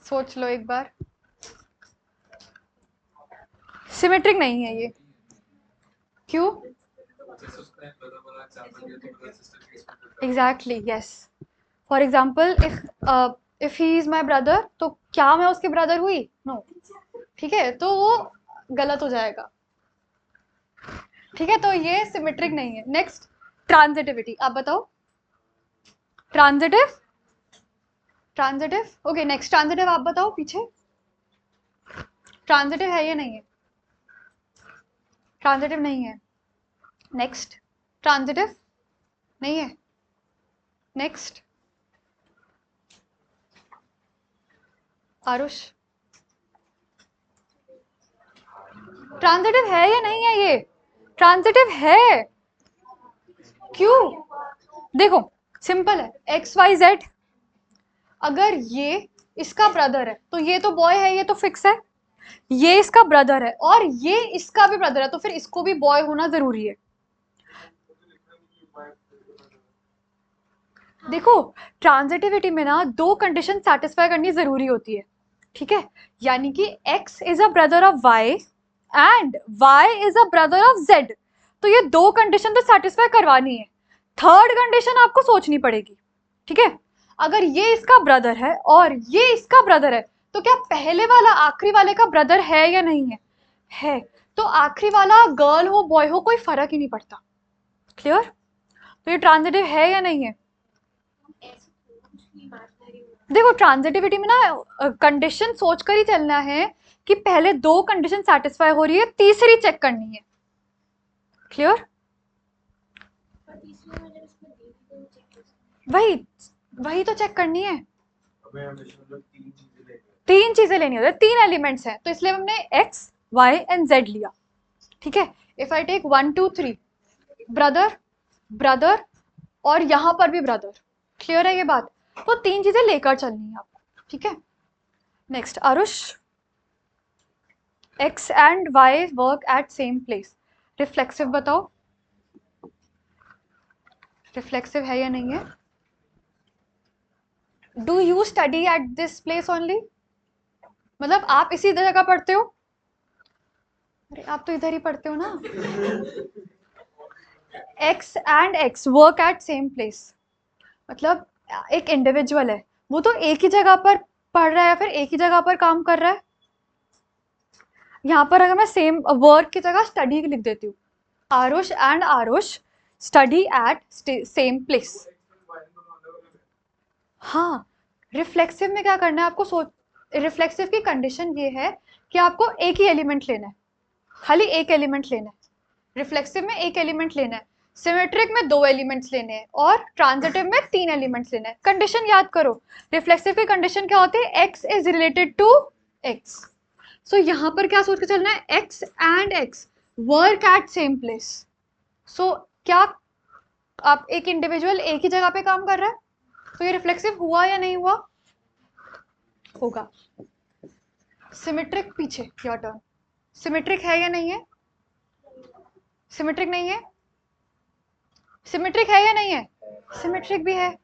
सोच लो एक बार। सिमेट्रिक नहीं है ये। क्यों? Exactly, yes. For example, if he is my brother, तो क्या मैं उसके ब्रदर हुई? नो। ठीक है, तो वो गलत हो जाएगा। ठीक है, तो ये सिमेट्रिक नहीं है। Next, transitivity. आप बताओ। ट्रांजिटिव? ओके, नेक्स्ट ट्रांजिटिव आप बताओ पीछे। ट्रांजिटिव है या नहीं है? ट्रांजिटिव नहीं है। नेक्स्ट, ट्रांजिटिव नहीं है। नेक्स्ट, आरुष। ट्रांजिटिव है या नहीं है? ये ट्रांजिटिव है। क्यों? देखो सिंपल है, एक्स वाई जेड, अगर ये इसका ब्रदर है तो ये तो बॉय है, ये तो फिक्स है, ये इसका ब्रदर है और ये इसका भी ब्रदर है, तो फिर इसको भी बॉय होना जरूरी है। देखो ट्रांजिटिविटी में ना दो कंडीशन सेटिस्फाई करनी जरूरी होती है, ठीक है? यानी कि x is a brother of y and y is a brother of z, तो ये दो कंडीशन तो सेटिस्फाई करवानी है, थर्ड कंडीशन आपको सोचनी पड़ेगी, ठीक है? अगर ये इसका ब्रदर है और ये इसका ब्रदर है, तो क्या पहले वाला आखिरी वाले का ब्रदर है या नहीं है? है। तो आखिरी वाला गर्ल हो बॉय हो कोई फर्क ही नहीं पड़ता। क्लियर? तो ये ट्रांजिटिव है या नहीं है? देखो ट्रांजिटिविटी में ना कंडीशन सोच कर ही चलना है कि पहले दो कंडीशन सेटिस्फाई हो रही है, तीसरी चेक करनी है। क्लियर? वही वही तो चेक करनी है। तीन चीजें लेनी होती है, तीन एलिमेंट्स हैं, तो इसलिए हमने एक्स वाई एंड जेड लिया, ठीक है? If I take 1 2 3 brother brother और यहां पर भी ब्रदर, क्लियर है ये बात? तो तीन चीजें लेकर चलनी है आपको, ठीक है? Next Aarush, X and Y work at same place, reflexive बताओ, रिफ्लेक्सिव है या नहीं है? Do you study at this place only, मतलब आप इसी जगह पढ़ते हो? अरे आप तो इधर ही पढ़ते हो ना। X and x work at same place, मतलब एक इंडिविजुअल है, वो तो एक ही जगह पर पढ़ रहा है या फिर एक ही जगह पर काम कर रहा है। यहाँ पर अगर मैं सेम वर्क की जगह स्टडी लिख देती हूँ, Aarush and Aarush study eight same place. हाँ, रिफ्लेक्सिव में क्या करना है आपको? सोच, रिफ्लेक्सिव की कंडीशन ये है कि आपको एक ही एलिमेंट लेना है, खाली एक एलिमेंट लेना है। रिफ्लेक्सिव में एक एलिमेंट लेना है, सिमेट्रिक में दो एलिमेंट्स लेने हैं और ट्रांजिटिव में तीन एलिमेंट्स लेना है। कंडीशन याद करो, रिफ्लेक्सिव की कंडीशन क्या होती है? x is related to x। So यहाँ पर क्या सोच के चलना है? x and x work at same place. So क्या आप एक इंडिविजुअल एक ही जगह पे काम कर रहा है, तो ये रिफ्लेक्सिव हुआ या नहीं हुआ? होगा। सिमेट्रिक, पीछे योर टर्न, सिमेट्रिक है या नहीं है? सिमेट्रिक नहीं है? सिमेट्रिक है या नहीं है? सिमेट्रिक भी है।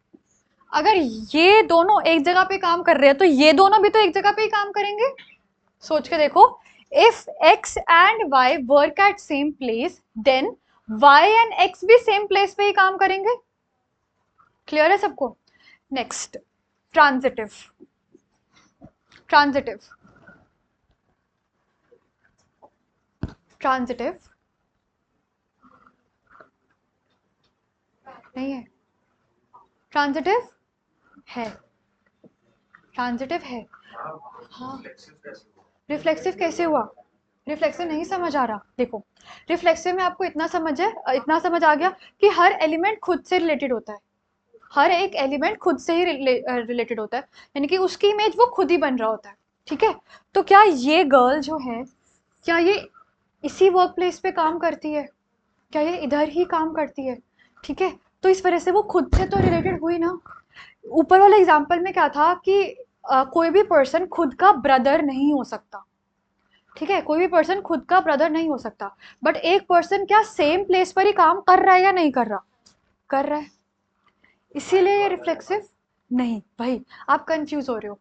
अगर ये दोनों एक जगह पे काम कर रहे हैं तो ये दोनों भी तो एक जगह पे ही काम करेंगे। सोच के देखो, if x and y work at same place then y and x भी सेम प्लेस पे ही काम करेंगे। क्लियर है सबको? नेक्स्ट ट्रांजिटिव, ट्रांजिटिव ट्रांजिटिव नहीं है? ट्रांजिटिव है, ट्रांजिटिव है। हाँ, रिफ्लेक्सिव कैसे हुआ? रिफ्लेक्सिव नहीं समझ आ रहा? देखो रिफ्लेक्सिव में आपको इतना समझ है, इतना समझ आ गया कि हर एलिमेंट खुद से रिलेटेड होता है, हर एक एलिमेंट खुद से ही रिलेटेड होता है, यानी कि उसकी इमेज वो खुद ही बन रहा होता है, ठीक है? तो क्या ये गर्ल जो है, क्या ये इसी वर्क प्लेस पे काम करती है? क्या ये इधर ही काम करती है? ठीक है, तो इस वजह से वो खुद से तो रिलेटेड हुई ना। ऊपर वाले एग्जाम्पल में क्या था कि कोई भी पर्सन खुद का ब्रदर नहीं हो सकता, ठीक है? कोई भी पर्सन खुद का ब्रदर नहीं हो सकता, बट एक पर्सन क्या सेम प्लेस पर ही काम कर रहा है या नहीं कर रहा? कर रहा है, इसीलिए ये रिफ्लेक्सिव नहीं। भाई आप कंफ्यूज हो रहे हो,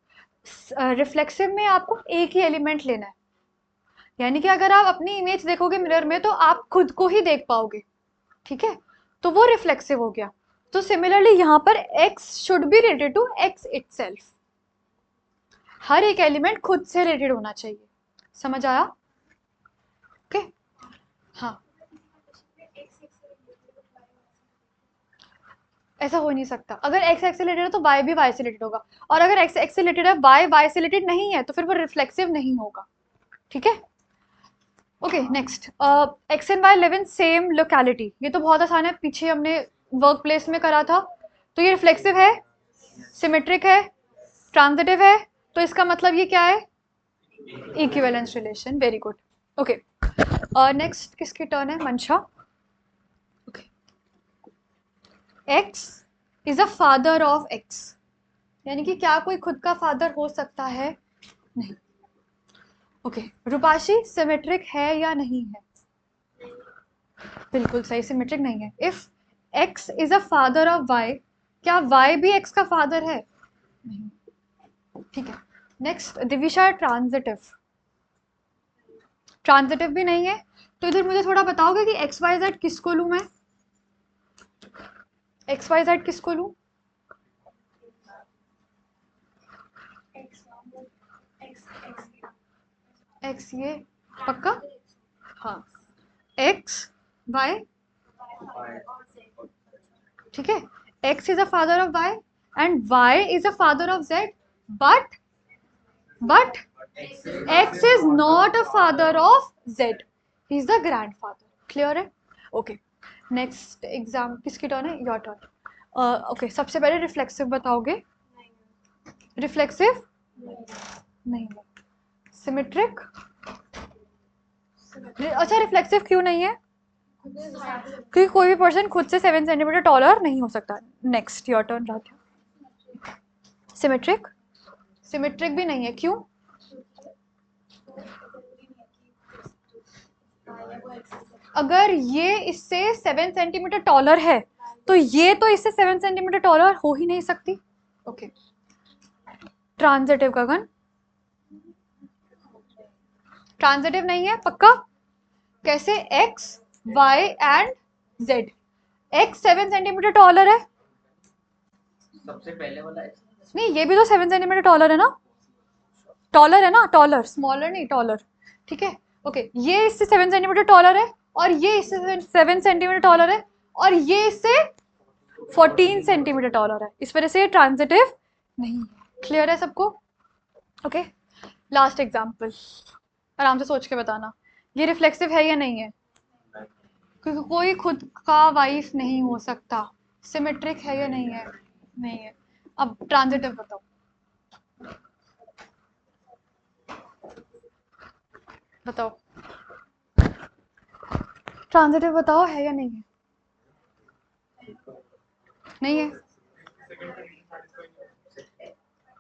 रिफ्लेक्सिव में आपको एक ही एलिमेंट लेना है, यानी कि अगर आप अपनी इमेज देखोगे मिरर में तो आप खुद को ही देख पाओगे, ठीक है? तो वो रिफ्लेक्सिव हो गया। तो सिमिलरली यहाँ पर x should be related to x itself, हर एक एलिमेंट खुद से रिलेटेड होना चाहिए। समझ आया? ओके हाँ, ऐसा हो नहीं सकता। अगर x x से रिलेटेड है तो y भी y से रिलेटेड होगा, और अगर x x से रिलेटेड है y y से रिलेटेड नहीं है तो फिर वो रिफ्लेक्सिव नहीं होगा, ठीक है? Okay next, X and Y live in same locality, ये तो बहुत आसान है, पीछे हमने वर्क प्लेस में करा था। तो ये रिफ्लेक्सिव है, सिमेट्रिक है, ट्रांजिटिव है, तो इसका मतलब ये क्या है? Equivalence relation. Very good, okay, next किसकी टर्न है? मंशा। Okay, x is a father of x, यानी कि क्या कोई खुद का फादर हो सकता है? नहीं। ओके, रूपाशी सिमेट्रिक है या नहीं है? बिल्कुल सही, सिमेट्रिक नहीं है। If X is a father of Y, क्या वाई भी एक्स का फादर है? नहीं। ठीक है, नेक्स्ट दिविशा, ट्रांजिटिव। ट्रांजिटिव भी नहीं है, तो इधर मुझे थोड़ा बताओगे कि एक्स वाई जेड किसको लूं मैं? एक्स वाई जेड किसको लूं? एक्स ये पक्का? हाँ, एक्स वाई, ठीक है। X is a father of Y and Y is a father of Z, but X is not a father of Z, he is the grandfather. Clear है? Okay, next exam किसकी turn है? Your turn. Okay, सबसे पहले reflexive बताओगे? Reflexive नहीं है। Symmetric? अच्छा, reflexive क्यों नहीं है? क्योंकि कोई भी पर्सन खुद से 7 सेंटीमीटर टॉलर नहीं हो सकता। Next your turn Radhika. Symmetric? Symmetric भी नहीं है, क्यों? अगर ये इससे 7 सेंटीमीटर टॉलर है तो ये तो इससे 7 सेंटीमीटर टॉलर हो ही नहीं सकती। ओके, ट्रांजिटिव गगन? ट्रांजिटिव नहीं है पक्का? कैसे? X Y and Z, X 7 centimetre taller है। सबसे पहले वाला नहीं, ये भी तो 7 सेंटीमीटर टॉलर है ना? टॉलर है ना, टॉलर, स्मॉलर नहीं, टॉलर। ठीक है, ओके, ये इससे 7 सेंटीमीटर टॉलर है और ये इससे 7 सेंटीमीटर टॉलर है और ये इससे 14 सेंटीमीटर टॉलर है, इस वजह से ये ट्रांजिटिव नहीं है। क्लियर है सबको? ओके, लास्ट एग्जाम्पल, आराम से सोच के बताना, ये रिफ्लेक्सिव है या नहीं है? क्योंकि कोई खुद का वाइफ नहीं हो सकता। सिमेट्रिक है या नहीं है? नहीं है। अब ट्रांजिटिव बताओ। बताओ, ट्रांजिटिव बताओ, है या नहीं है? नहीं है,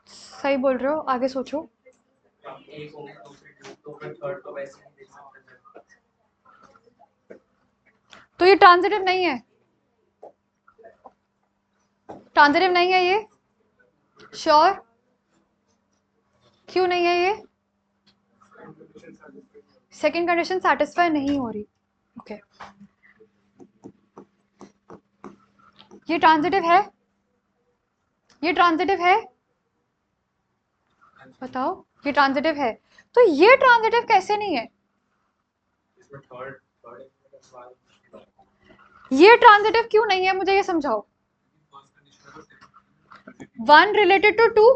सही बोल रहे हो, आगे सोचो। तो ये ट्रांजिटिव नहीं है, ट्रांजिटिव नहीं है ये, श्योर? क्यों नहीं है ये? सेकंड कंडीशन सैटिस्फाई नहीं हो रही। ओके, ये ट्रांजिटिव है? ये ट्रांजिटिव है? बताओ, ये ट्रांजिटिव है, तो ये ट्रांजिटिव कैसे नहीं है? ये ट्रांजिटिव क्यों नहीं है, मुझे ये समझाओ। 1 रिलेटेड टू 2,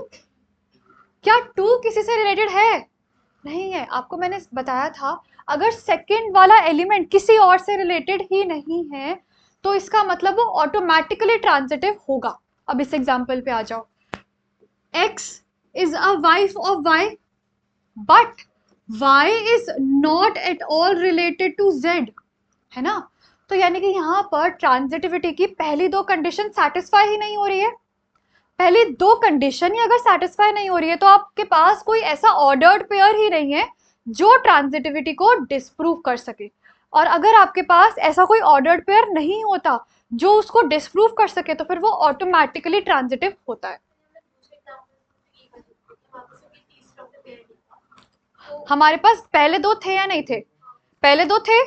क्या 2 किसी से रिलेटेड है? नहीं है। आपको मैंने बताया था, अगर सेकंड वाला एलिमेंट किसी और से रिलेटेड ही नहीं है तो इसका मतलब वो ऑटोमेटिकली ट्रांजिटिव होगा। अब इस एग्जांपल पे आ जाओ, x is a wife of y but y is not at all related to z, है ना? तो यानी कि यहाँ पर ट्रांजिटिविटी की पहली 2 कंडीशन सेटिस्फाई ही नहीं हो रही है। पहली 2 कंडीशन ही अगर सेटिस्फाई नहीं हो रही है तो आपके पास कोई ऐसा ऑर्डर्ड पेयर ही नहीं है जो ट्रांजिटिविटी को डिस्प्रूव कर सके। और अगर आपके पास ऐसा कोई ऑर्डर्ड पेयर नहीं होता जो उसको डिस्प्रूव कर सके तो फिर वो ऑटोमेटिकली ट्रांजिटिव होता है। हमारे पास पहले 2 थे या नहीं थे? पहले 2 थे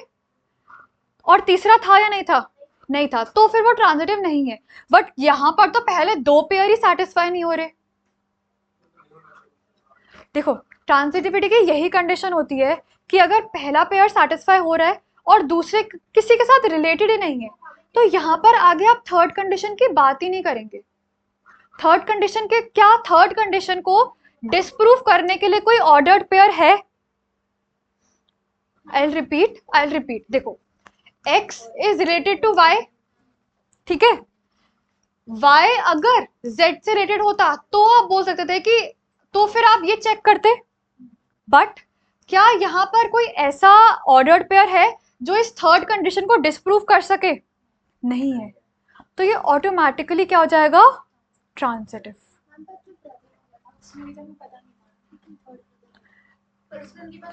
और तीसरा था या नहीं था? नहीं था, तो फिर वो ट्रांजिटिव नहीं है। बट यहां पर तो पहले 2 पेयर ही सेटिस्फाई नहीं हो रहे। देखो, ट्रांजिटिविटी की यही कंडीशन होती है कि अगर पहला पेयर सेटिस्फाई हो रहा है और दूसरे किसी के साथ रिलेटेड ही नहीं है तो यहां पर आगे आप थर्ड कंडीशन की बात ही नहीं करेंगे। थर्ड कंडीशन के क्या, थर्ड कंडीशन को डिस्प्रूव करने के लिए कोई ऑर्डर्ड पेयर है? आई विल रिपीट, देखो, x is related to y, ठीक है? y अगर z से रिलेटेड होता तो आप बोल सकते थे कि, तो फिर आप ये चेक करते, बट क्या यहाँ पर कोई ऐसा ऑर्डर्ड पेयर है जो इस थर्ड कंडीशन को डिस्प्रूव कर सके? नहीं है। तो ये ऑटोमेटिकली क्या हो जाएगा? ट्रांजिटिव।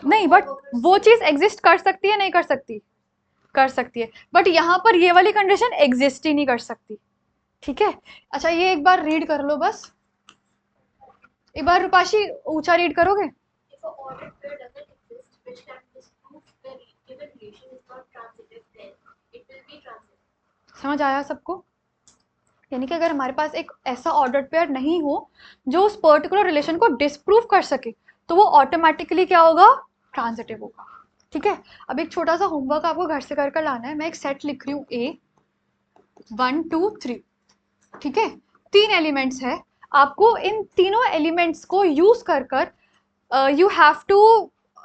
नहीं, बट वो चीज एग्जिस्ट कर सकती है, नहीं कर सकती? कर सकती है, बट यहाँ पर ये वाली कंडीशन एग्जिस्ट ही नहीं कर सकती। ठीक है। अच्छा, ये एक बार रीड कर लो बस, एक बार रूपाशी ऊंचा रीड करोगे? If a ordered pair doesn't exist, which can disprove the given relation is not transitive, then it will be transitive. समझ आया सबको? यानी कि अगर हमारे पास एक ऐसा ऑर्डर्ड पेयर नहीं हो जो उस पर्टिकुलर रिलेशन को डिस्प्रूव कर सके, तो वो ऑटोमेटिकली क्या होगा? ट्रांजिटिव होगा। ठीक है। अब एक छोटा सा होमवर्क आपको घर से कर कर लाना है। मैं एक सेट लिख रही हूँ, ए 1 2 3। ठीक है। 3 एलिमेंट्स है। आपको इन तीनों एलिमेंट्स को यूज कर कर यू हैव टू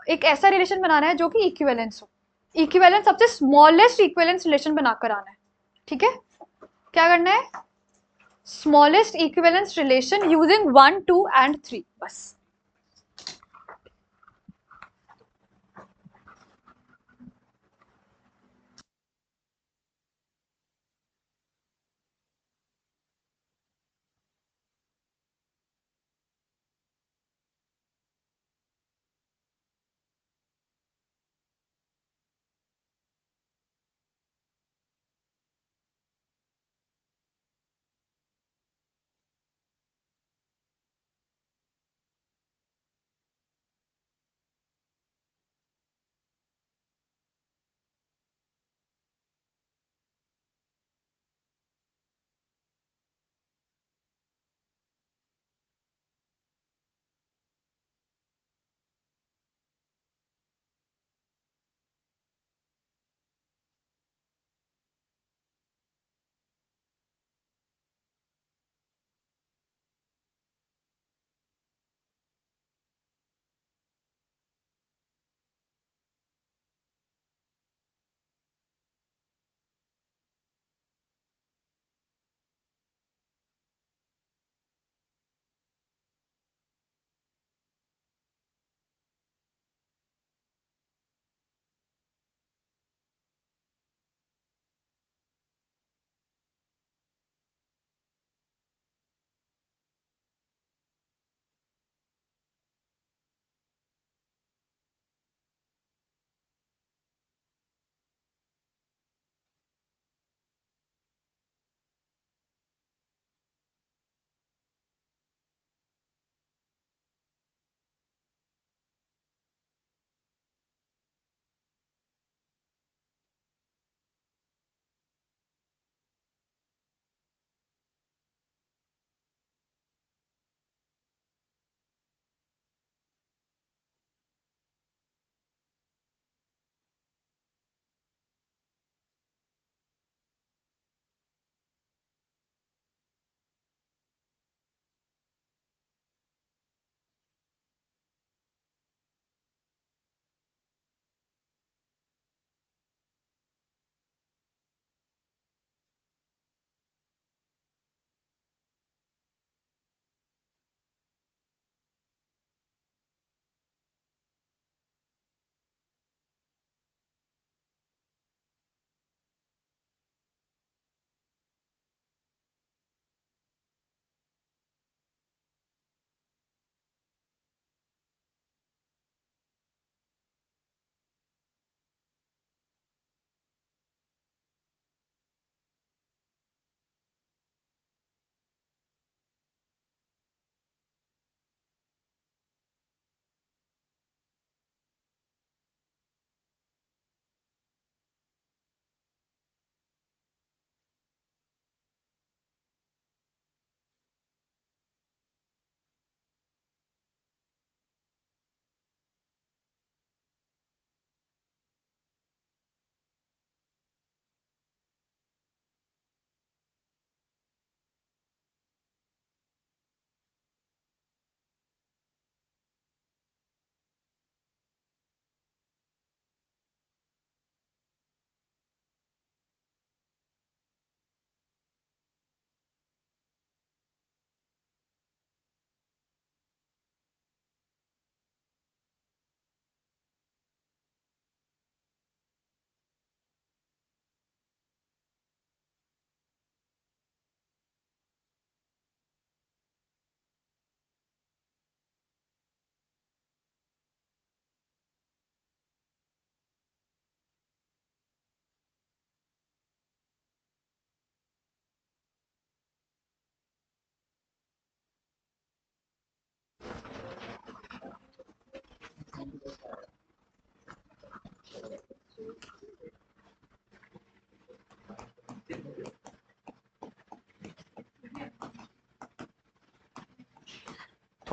एक ऐसा रिलेशन बनाना है जो कि इक्विवेलेंस हो। इक्विवेलेंस सबसे स्मॉलेस्ट इक्विवेलेंस रिलेशन बनाकर आना है। ठीक है। क्या करना है? Smallest equivalence relation using 1 2 and 3, बस।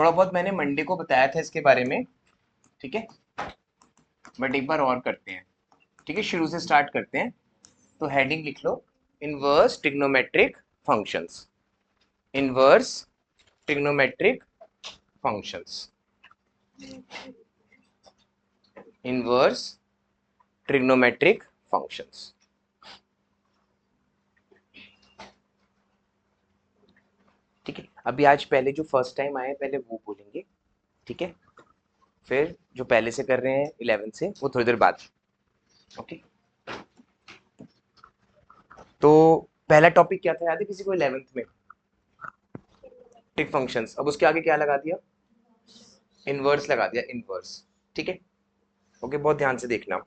थोड़ा बहुत मैंने मंडे को बताया था इसके बारे में, ठीक है, बट एक बार और करते हैं, ठीक है, शुरू से स्टार्ट करते हैं। तो हेडिंग लिख लो, inverse trigonometric functions, inverse trigonometric functions, inverse trigonometric functions. ठीक है, अभी आज पहले जो फर्स्ट टाइम आए पहले वो बोलेंगे, ठीक है, फिर जो पहले से कर रहे हैं 11 से वो थोड़ी देर बाद। ओके, तो पहला टॉपिक क्या था याद है किसी को 11th में? Trick functions. अब उसके आगे क्या लगा दिया? इनवर्स लगा दिया, इनवर्स, ठीक है। ओके, बहुत ध्यान से देखना।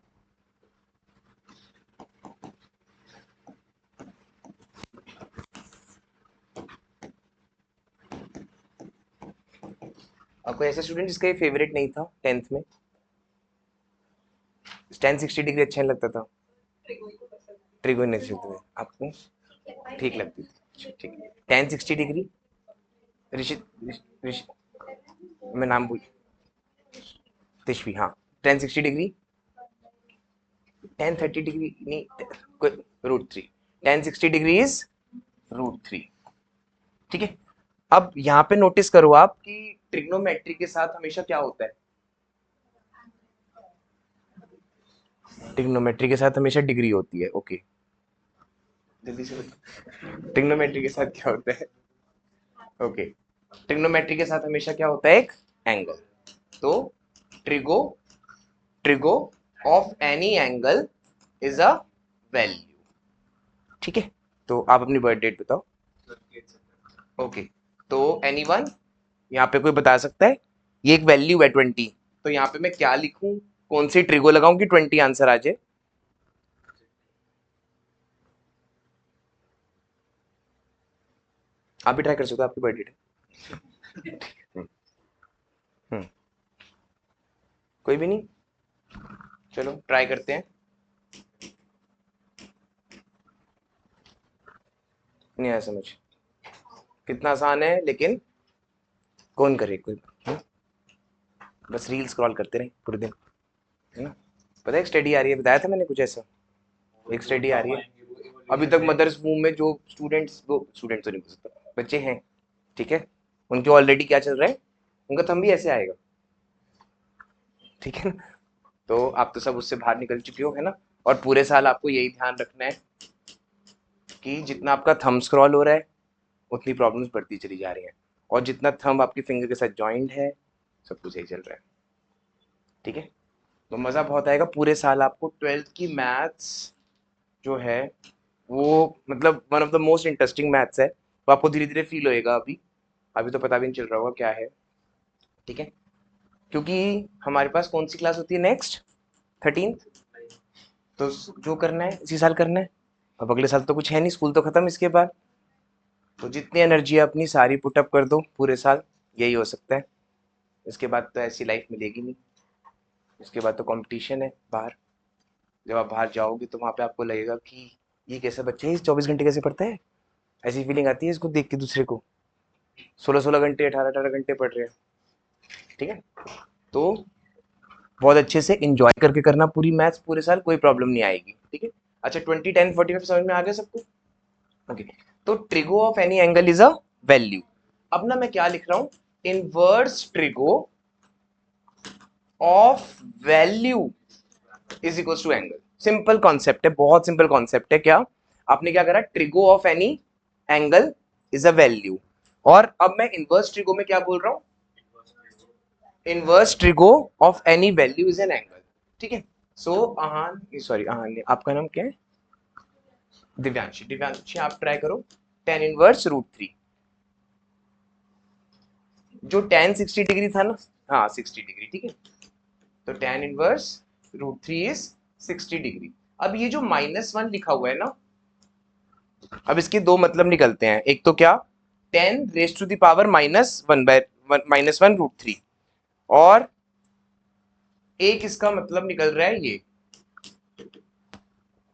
आपको ऐसा स्टूडेंट जिसका ये फेवरेट नहीं था 10th में? 1060 डिग्री अच्छा नहीं लगता था? ट्रिगोनोमेट्री आपको ठीक लगती थी? ठीक है, 1060 डिग्री ऋषित, मैं नाम भूल, तिशवी, हाँ, 1060 डिग्री, 1030 डिग्री नहीं, √3, 1060 डिग्री इज √3, ठीक है। अब यहाँ पे नोटिस करो आप कि ट्रिग्नोमेट्री के साथ हमेशा क्या होता है? ट्रिग्नोमेट्री के साथ हमेशा डिग्री होती है। ओके, जल्दी से बताओ, ट्रिग्नोमेट्री के साथ क्या होता है? ओके, ट्रिग्नोमेट्री के साथ हमेशा क्या होता है? एक एंगल। तो trigo, trigo of any angle is a value, ठीक है। तो आप अपनी बर्थ डेट बताओ। ओके, तो एनीवन यहाँ पे कोई बता सकता है? ये एक वैल्यू है 20, तो यहाँ पे मैं क्या लिखूं, कौन सी ट्रिगो लगाऊं कि 20 आंसर आ जाए? आप भी ट्राई कर सकते हो, आपकी बर्थ डेट है। हम्म, कोई भी नहीं, चलो ट्राई करते हैं। नहीं आया समझ? कितना आसान है, लेकिन कौन करे कोई? बस रील स्क्रॉल करते रहे पूरे दिन, है ना। पता है एक स्टडी आ रही है, बताया था मैंने कुछ ऐसा, एक स्टडी आ रही है अभी तक मदर्स वूम में जो स्टूडेंट्स, वो स्टूडेंट्स तो नहीं बोल सकता, बच्चे हैं, ठीक है, उनके ऑलरेडी क्या चल रहा है, उनका थंब भी ऐसे आएगा, ठीक है ना। तो आप तो सब उससे बाहर निकल चुके हो, है ना। और पूरे साल आपको यही ध्यान रखना है कि जितना आपका थंब स्क्रॉल हो रहा है उतनी प्रॉब्लम्स बढ़ती चली जा रही हैं, और जितना थंब आपकी फिंगर के साथ जॉइंट है सब कुछ सही चल रहा है, ठीक है। तो मज़ा बहुत आएगा पूरे साल आपको। 12th की मैथ्स जो है वो मतलब one of the most interesting maths है, तो आपको धीरे धीरे फील होएगा। अभी अभी तो पता भी नहीं चल रहा होगा क्या है, ठीक है, क्योंकि हमारे पास कौन सी क्लास होती है नेक्स्ट? 13th। तो जो करना है इसी साल करना है, अब अगले साल तो कुछ है नहीं, स्कूल तो खत्म इसके बाद। तो जितनी एनर्जी है अपनी सारी पुटअप कर दो पूरे साल, यही हो सकता है। इसके बाद तो ऐसी लाइफ मिलेगी नहीं, इसके बाद तो कंपटीशन है बाहर। जब आप बाहर जाओगे तो वहाँ पे आपको लगेगा कि ये कैसा बच्चा है, 24 घंटे कैसे पढ़ता है, ऐसी फीलिंग आती है इसको देख के दूसरे को, 16-16 घंटे 18-18 घंटे पढ़ रहे हैं, ठीक है। तो बहुत अच्छे से इंजॉय करके करना पूरी मैथ्स पूरे साल, कोई प्रॉब्लम नहीं आएगी, ठीक है। अच्छा 20 10 45 समझ में आ गया सबको? ओके, तो trigo of any angle is a value. अब ना मैं क्या लिख रहा हूं, inverse trigo of value is equal to angle. Simple concept है, बहुत सिंपल कॉन्सेप्ट है। क्या आपने क्या करा, trigo of any angle is a value, और अब मैं इनवर्स ट्रिगो में क्या बोल रहा हूं, inverse trigo of any value is an angle, ठीक है। सो आहान, सॉरी आहान, आपका नाम क्या है? दिव्यांशी। दिव्यांशी आप ट्राई करो tan इनवर्स √3, जो tan 60 डिग्री था ना, हाँ 60 डिग्री, ठीक है। तो tan इनवर्स √3 इज 60 डिग्री। अब ये जो -1 लिखा हुआ है ना, अब इसके दो मतलब निकलते हैं। एक तो क्या, 10⁻⁻⁻1 √3, और एक इसका मतलब निकल रहा है ये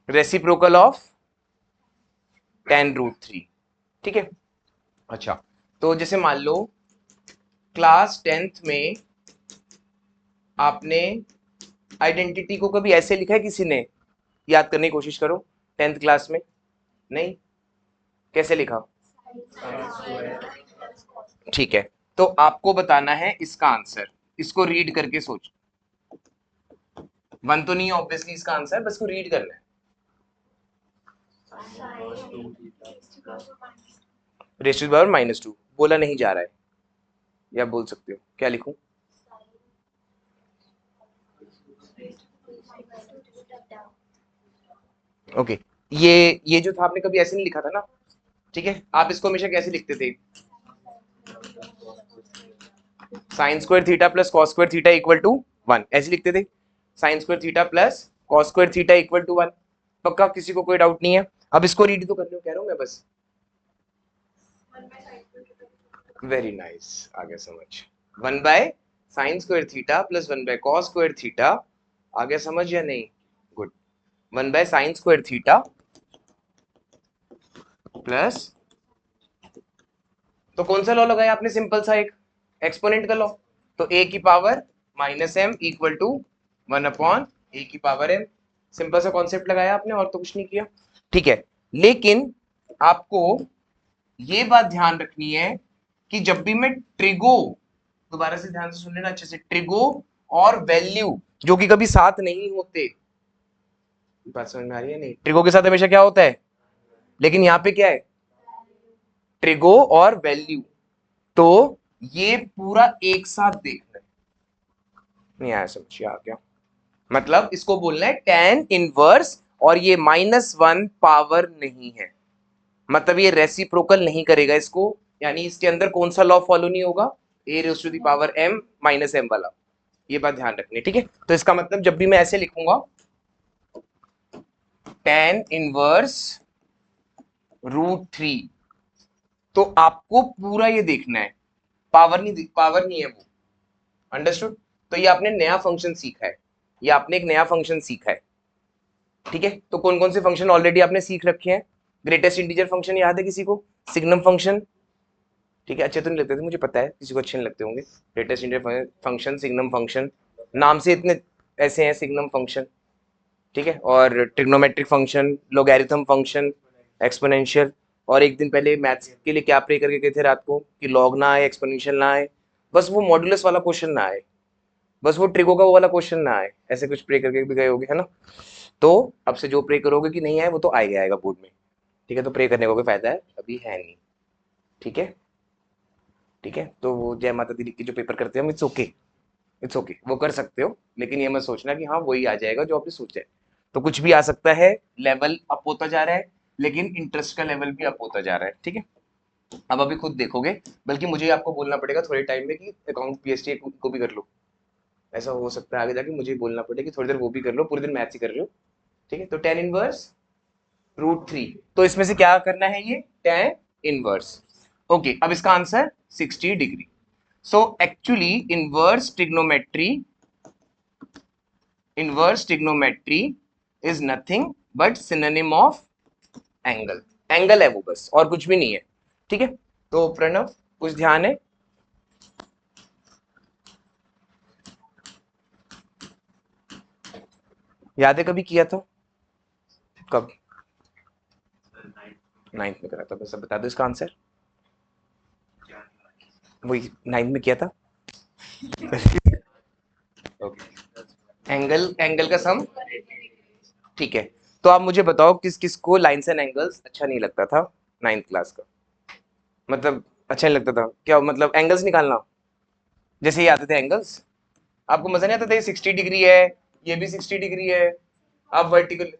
रेसिप्रोकल ऑफ tan √3, ठीक है। अच्छा, तो जैसे मान लो क्लास 10th में आपने आइडेंटिटी को कभी ऐसे लिखा है किसी ने? याद करने की कोशिश करो 10th क्लास में। नहीं, कैसे लिखा? ठीक है, तो आपको बताना है इसका आंसर। इसको रीड करके सोच। 1 तो नहीं ऑब्वियसली इसका आंसर, बस को रीड करना है। रेज़ टू द पावर -2 बोला नहीं जा रहा है, या बोल सकते हो। क्या लिखूं? ओके, ये जो था आपने कभी ऐसे नहीं लिखा था ना, ठीक है। आप इसको हमेशा कैसे लिखते थे? Sine square theta plus cos square theta equal to 1, ऐसे लिखते थे। Sine square theta plus cos square theta equal to 1। पक्का? किसी को कोई डाउट नहीं है? अब इसको रीड तो करने को कह रहा हूं मैं बस। वेरी नाइस, आ गया समझ। 1 by sine square theta plus 1 by cos square theta, आ गया समझ या नहीं? Good. 1 by sine square theta plus, तो कौन सा लॉ लगाया आपने? सिंपल सा एक एक्सपोनेंट का लॉ। तो a की power -m equal to 1 upon a की पावर m। सिंपल सा कॉन्सेप्ट लगाया आपने, और तो कुछ नहीं किया, ठीक है। लेकिन आपको ये बात ध्यान रखनी है कि जब भी मैं ट्रिगो, दोबारा से ध्यान से सुन लेना अच्छे से, ट्रिगो और वैल्यू जो कि कभी साथ नहीं होते, बात समझ में आ रही है नहीं? ट्रिगो के साथ हमेशा क्या होता है, लेकिन यहाँ पे क्या है? ट्रिगो और वैल्यू। तो ये पूरा एक साथ देखना है। नहीं आया समझ? आ गया? मतलब इसको बोलना है tan इनवर्स, और ये -1 पावर नहीं है, मतलब ये रेसिप्रोकल नहीं करेगा इसको, यानी इसके अंदर कौन सा लॉ फॉलो नहीं होगा? a raise to the power m -m वाला। ये बात ध्यान रखनी है, ठीक है। तो इसका मतलब जब भी मैं ऐसे लिखूंगा tan इनवर्स √3, तो आपको पूरा ये देखना है, पावर नहीं है वो। अंडरस्टूड? तो ये आपने नया फंक्शन सीखा है, ये आपने एक नया फंक्शन सीखा है, ठीक है। तो कौन कौन से फंक्शन ऑलरेडी आपने सीख रखे हैं? ग्रेटेस्ट इंटीजर फंक्शन याद है किसी को? सिग्नम फंक्शन, ठीक है। अच्छे तो नहीं लगते थे, मुझे पता है किसी को अच्छे नहीं लगते होंगे। Greatest integer function, signum function, नाम से इतने ऐसे हैं सिग्नम फंक्शन, ठीक है। और trigonometric function, logarithm function, exponential. और एक दिन पहले मैथ्स के लिए क्या प्रे करके गए थे रात को कि लॉग ना आए, एक्सपोनेंशियल ना आए, बस वो मॉड्यूलस वाला क्वेश्चन ना आए, बस वो ट्रिगो का वो वाला क्वेश्चन ना आए, ऐसे कुछ प्रे करके भी गए होगे, है ना। तो अब से जो प्रे करोगे कि नहीं आए, वो तो आएगा बोर्ड में, ठीक है। तो प्रे करने का कोई फायदा है अभी है नहीं, ठीक है, ठीक है। तो वो जय माता दी लिख के जो पेपर करते हैं, इट्स ओके, वो कर सकते हो, लेकिन ये मत सोचना कि हाँ वही आ जाएगा जो आपने सोचा है। तो कुछ भी आ सकता है, लेवल अप होता जा रहा है, लेकिन इंटरेस्ट का लेवल भी अप होता जा रहा है, ठीक है। अब अभी खुद देखोगे, बल्कि मुझे आपको बोलना पड़ेगा थोड़े टाइम में कि अकाउंट पीएसटी को भी कर लो, ऐसा हो सकता है आगे जाके मुझे बोलना पड़े कि थोड़ी देर वो भी कर लो, पूरे दिन मैथ्स ही कर रहे हो, ठीक है। तो tan इनवर्स √3, तो इसमें से क्या करना है? ये tan इनवर्स। ओके, अब इसका answer 60 degree. So actually inverse trigonometry is nothing but synonym of angle. Angle है वो बस, और कुछ भी नहीं है, ठीक है। तो प्रणव कुछ ध्यान है? याद है कभी किया था? कब? 9th में करा था, बस अब बता दो इसका आंसर। वही 9th में किया था। ओके, एंगल का सम, ठीक है। तो आप मुझे बताओ किस किस को लाइन्स एंड एंगल्स अच्छा नहीं लगता था 9th क्लास का? मतलब अच्छा नहीं लगता था क्या? मतलब एंगल्स निकालना, जैसे ये आते थे एंगल्स, आपको मजा नहीं आता था? ये 60 डिग्री है, ये भी 60 डिग्री है, आप वर्टिकल,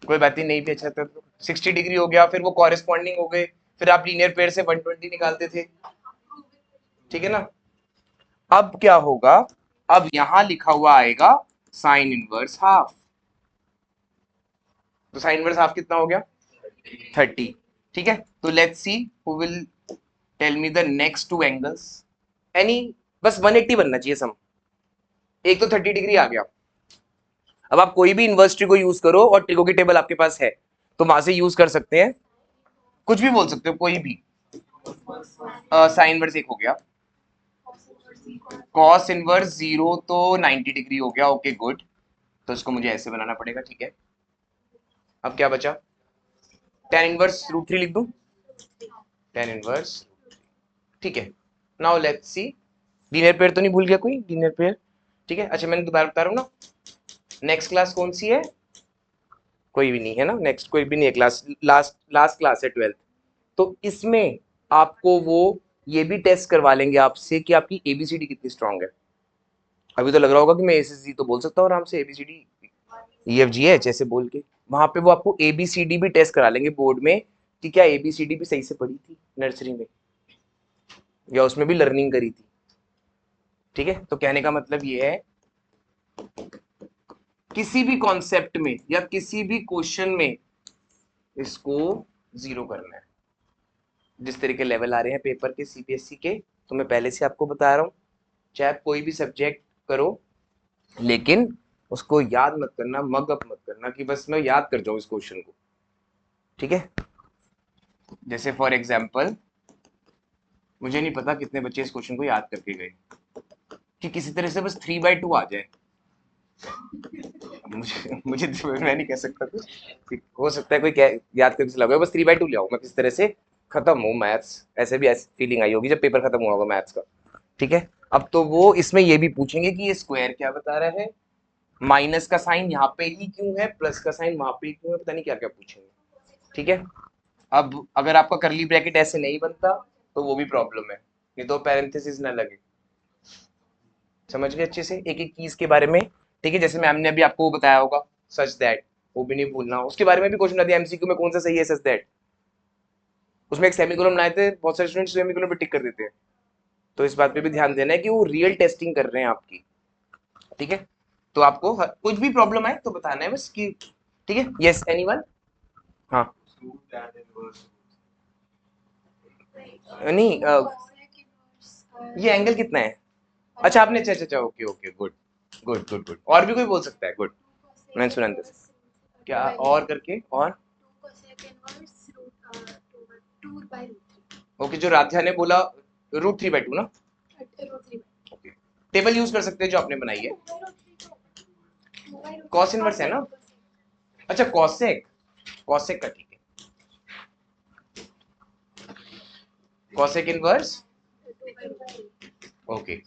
कोई बात नहीं भी अच्छा लगता तो 60 डिग्री हो गया, फिर वो कॉरेस्पॉन्डिंग हो गए, फिर आप लीनियर पेयर से 120 निकालते थे, ठीक है ना। अब क्या होगा? अब यहां लिखा हुआ आएगा साइन इनवर्स हाफ। तो साइन इनवर्स हाफ कितना हो गया? 30, ठीक है। तो let's see who will tell me the next two angles. Any, बस 180 बनना चाहिए सम। एक तो 30 डिग्री आ गया। अब आप कोई भी इनवर्स ट्रिगो यूज करो, और ट्रिगो की टेबल आपके पास है तो वहां से यूज कर सकते हैं, कुछ भी बोल सकते हो, कोई भी। साइन इनवर्स एक हो गया, कॉस इनवर्स 0 तो 90 डिग्री हो गया, ओके गुड, तो इसको मुझे ऐसे बनाना पड़ेगा, ठीक है। अब क्या बचा, tan इनवर्स √3 लिख दूं, tan इनवर्स, ठीक है। Now let's see, linear pair तो नहीं भूल गया कोई, लीनियर पेयर, ठीक है। अच्छा मैंने दोबारा बता रहा हूँ ना, नेक्स्ट क्लास कौन सी है, कोई भी नहीं है ना, नेक्स्ट कोई भी नहीं है क्लास, लास्ट क्लास है 12th। तो इसमें आपको वो ये भी टेस्ट करवा लेंगे आपसे कि आपकी एबीसीडी कितनी स्ट्रांग है। अभी तो लग रहा होगा कि मैं एसएसजी तो बोल सकता हूँ आराम से, एबीसीडी EFGH ऐसे बोल के, वहां पे वो आपको एबीसीडी भी टेस्ट करा लेंगे बोर्ड में कि क्या एबीसीडी भी सही से पढ़ी थी नर्सरी में, या उसमें भी लर्निंग करी थी, ठीक है। तो कहने का मतलब ये है, किसी भी कॉन्सेप्ट में या किसी भी क्वेश्चन में इसको 0 करना है। जिस तरह के लेवल आ रहे हैं पेपर के सीबीएसई के, तो मैं पहले से आपको बता रहा हूँ, चाहे आप कोई भी सब्जेक्ट करो, लेकिन उसको याद मत करना, मग अप मत करना कि बस मैं याद कर जाऊं इस क्वेश्चन को, ठीक है। जैसे फॉर एग्जाम्पल, मुझे नहीं पता कितने बच्चे इस क्वेश्चन को याद करके गए कि किसी तरह से बस 3/2 आ जाए। मुझे मैं नहीं कह सकता कुछ, हो सकता है कोई याद करके चला गया, बस 3/2 ले आओ, मैं किस तरह से खत्म हो मैथ्स, ऐसे भी ऐसी फीलिंग आई होगी जब पेपर खत्म हुआ होगा मैथ्स का, ठीक है। अब तो वो इसमें ये भी पूछेंगे कि ये स्क्वायर क्या बता रहा है, माइनस का साइन यहाँ पे ही क्यों है, प्लस का साइन वहां पे ही क्यों है, पता नहीं क्या क्या पूछेंगे, ठीक है। अब अगर आपका करली ब्रैकेट ऐसे नहीं बनता तो वो भी प्रॉब्लम है, नहीं तो पैरेंथेसिस ना लगे, समझ गए अच्छे से एक एक चीज के बारे में, ठीक है। जैसे मैम ने अभी आपको वो बताया होगा सच दैट, वो भी नहीं भूलना, उसके बारे में भी क्वेश्चन दिया एमसीक्यू में, कौन सा सही है सच दैट, उसमें एक सेमीकोलन बनाए थे, बहुत सारे स्टूडेंट सेमीकोलन पे टिक कर देते हैं, तो इस बात पे भी ध्यान देना है कि वो रियल टेस्टिंग कर रहे हैं आपकी, ठीक है। तो आपको कुछ भी प्रॉब्लम है तो बताना है बस कि, ठीक है। यस एनीवन, हाँ नहीं ये एंगल कितना है, अच्छा आपने, अच्छा अच्छा okay okay good good good good, और भी कोई बोल सकता है, गुड, मैंने सुना क्या और करके, और ओके जो राध्या ने बोला √3/2 ना, ओके टेबल यूज कर सकते हैं जो आपने बनाई है, कॉस इनवर्स है ना, अच्छा कॉसेक, कॉसेक का ठीक है, cosec inverse, okay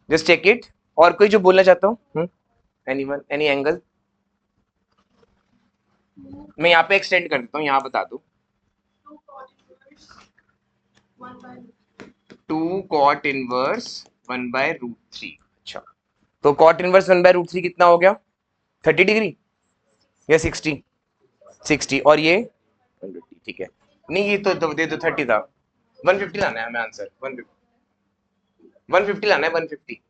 just check it. और कोई जो बोलना चाहता हूँ, एनीवन, एनी एंगल, मैं यहाँ पे एक्सटेंड कर देता हूँ, यहाँ बता दो, 2 cot इनवर्स 1/√3, अच्छा तो cot इनवर्स 1/√3 कितना हो गया, 30 डिग्री या 60, और ये 150, ठीक है। नहीं ये तो दे दो 30 था, 150 लाना है हमें आंसर, 150 लाना है, 150,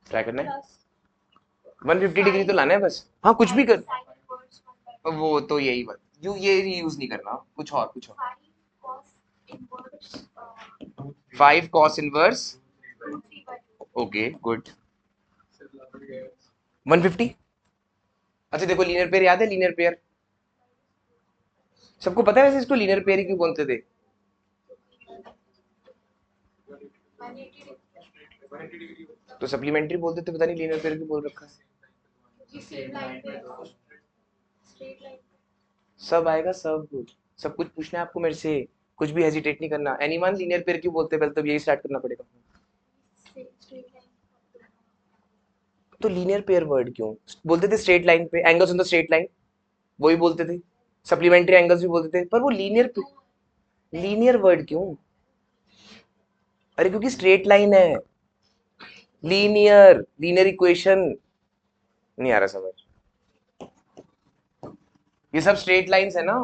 ट्राई करना है, 150 डिग्री तो लाना है बस, हाँ कुछ भी कर, वो तो यही बात, ये यूज नहीं करना, कुछ और 5 cos इनवर्स, ओके गुड, 150, अच्छा देखो लीनियर पेयर याद है, लीनियर पेयर सबको पता है वैसे, इसको लीनियर पेयर ही क्यों बोलते थे, तो सप्लीमेंट्री बोलते थे, पता नहीं लीनियर पेयर क्यों बोल रखा है, सब आएगा सब, सब कुछ पूछना है आपको मेरे से, कुछ भी हेजिटेट नहीं करना। एनीवन लीनियर पेयर क्यों बोलते हैं, पहले तो यही स्टार्ट करना पड़ेगा, तो लीनियर पेयर वर्ड क्यों बोलते थे, स्ट्रेट लाइन पे angles on the straight line वही बोलते थे, सप्लीमेंट्री एंगल्स भी बोलते थे, पर वो लीनियर वर्ड क्यों, अरे क्योंकि स्ट्रेट लाइन है, लीनियर इक्वेशन, नहीं आ रहा समझ, ये सब स्ट्रेट लाइंस है ना,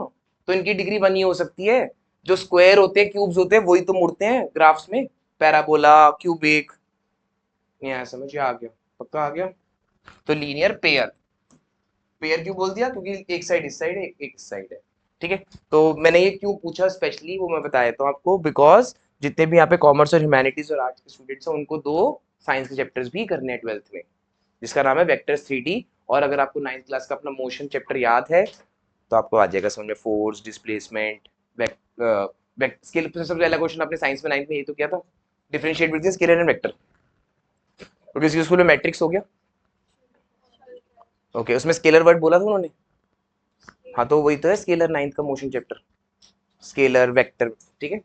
तो इनकी डिग्री 1 ही हो सकती है, जो स्क्वायर होते हैं क्यूब्स होते हैं वही तो मुड़ते हैं ग्राफ्स में, पैराबोला क्यूबिक, नहीं आया समझ, आ गया पक्का आ गया, तो लीनियर पेयर, पेयर क्यों बोल दिया, क्योंकि एक साइड इस साइड है, एक इस साइड है, ठीक है। तो मैंने ये क्यों पूछा स्पेशली वो मैं बता देता हूँ आपको, बिकॉज जितने भी यहाँ पे कॉमर्स और ह्यूमैनिटीज और आर्ट्स के स्टूडेंट्स हैं उनको 2 साइंस के चैप्टर्स भी करने हैं 12th में, जिसका नाम है वेक्टर्स 3D, और अगर आपको 9th क्लास का अपना मोशन चैप्टर याद है तो आपको आ जाएगा समझ में, फोर्स, डिस्प्लेसमेंट, स्केलर सबसे पहला क्वेश्चन आपने साइंस में 9th में ये तो किया था, differentiate between scalar and vector. तो किसी स्कूल में मैट्रिक्स हो गया, ओके उसमें स्केलर वर्ड बोला था उन्होंने, हाँ तो वही तो है स्केलर 9th का मोशन चैप्टर, स्केलर वेक्टर, ठीक है।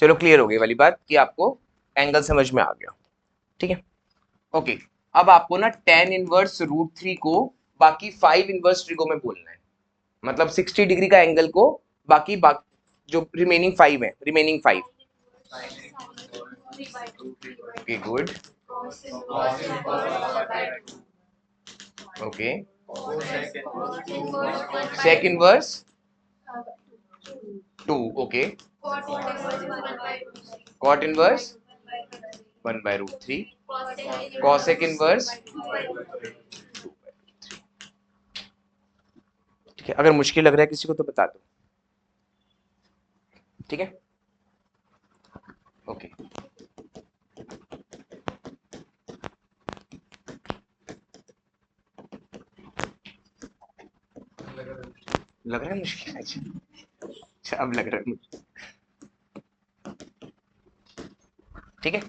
चलो क्लियर हो गई वाली बात कि आपको एंगल समझ में आ गया, ठीक है। ओके अब आपको ना tan इनवर्स √3 को बाकी 5 इनवर्स ट्रिगो में बोलना है, मतलब 60 डिग्री का एंगल को बाकी जो रिमेनिंग 5 है, remaining 5, okay good, okay sec inverse 2, okay cot inverse 1/√3, cosec inverse, ठीक है। अगर मुश्किल लग रहा है किसी को तो बता दो, ठीक है, ओके। लग रहा है मुश्किल, अच्छा अब लग रहा है मुश्किल, ठीक है।